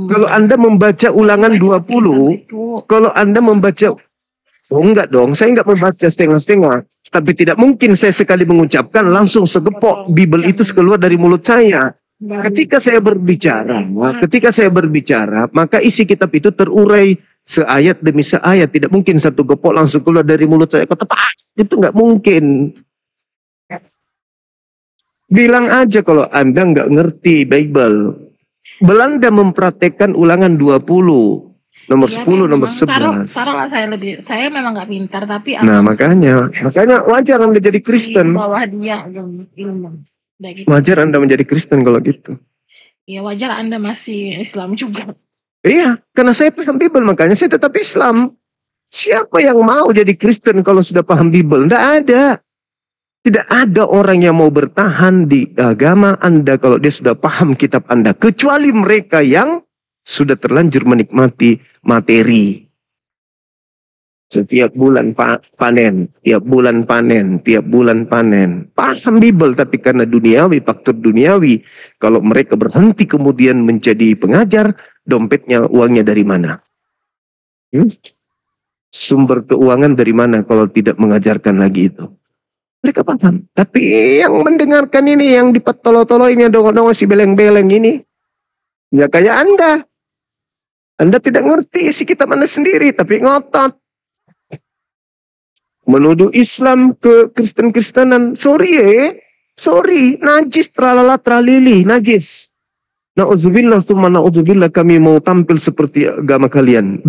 Kalau Anda membaca ulangan 20, kalau Anda membaca, oh enggak dong, saya enggak membaca setengah-setengah. Tapi tidak mungkin saya sekali mengucapkan langsung segepok Bible itu keluar dari mulut saya. Ketika saya berbicara, maka isi kitab itu terurai seayat demi seayat. Tidak mungkin satu gepok langsung keluar dari mulut saya. Ketepak, itu nggak mungkin. Bilang aja kalau Anda nggak ngerti Bible. Belanda mempraktekkan ulangan 20. Nomor 10, nomor 11. Taruhlah saya memang nggak pintar, tapi nah makanya wajar Anda jadi Kristen. Bawah dia ilmu. Gitu. Wajar Anda menjadi Kristen kalau gitu. Ya wajar Anda masih Islam juga. Iya, karena saya paham Bible, makanya saya tetap Islam. Siapa yang mau jadi Kristen kalau sudah paham Bible? Tidak ada. Tidak ada orang yang mau bertahan di agama Anda kalau dia sudah paham kitab Anda. Kecuali mereka yang sudah terlanjur menikmati materi. Setiap bulan panen, tiap bulan panen. Paham Bible, tapi karena duniawi, faktor duniawi. Kalau mereka berhenti kemudian menjadi pengajar, dompetnya, uangnya dari mana? Sumber keuangan dari mana kalau tidak mengajarkan lagi itu? Mereka paham. Tapi yang mendengarkan ini, yang dipetolo-tolo ini, dong-dong si beleng-beleng ini, ya kayak Anda. Anda tidak ngerti isi kitab Anda sendiri, tapi ngotot. Menuduh Islam ke Kristen-Kristenan. Sorry, najis, tralala, tralili, najis. Na'udzubillah, summa na'udzubillah, kami mau tampil seperti agama kalian.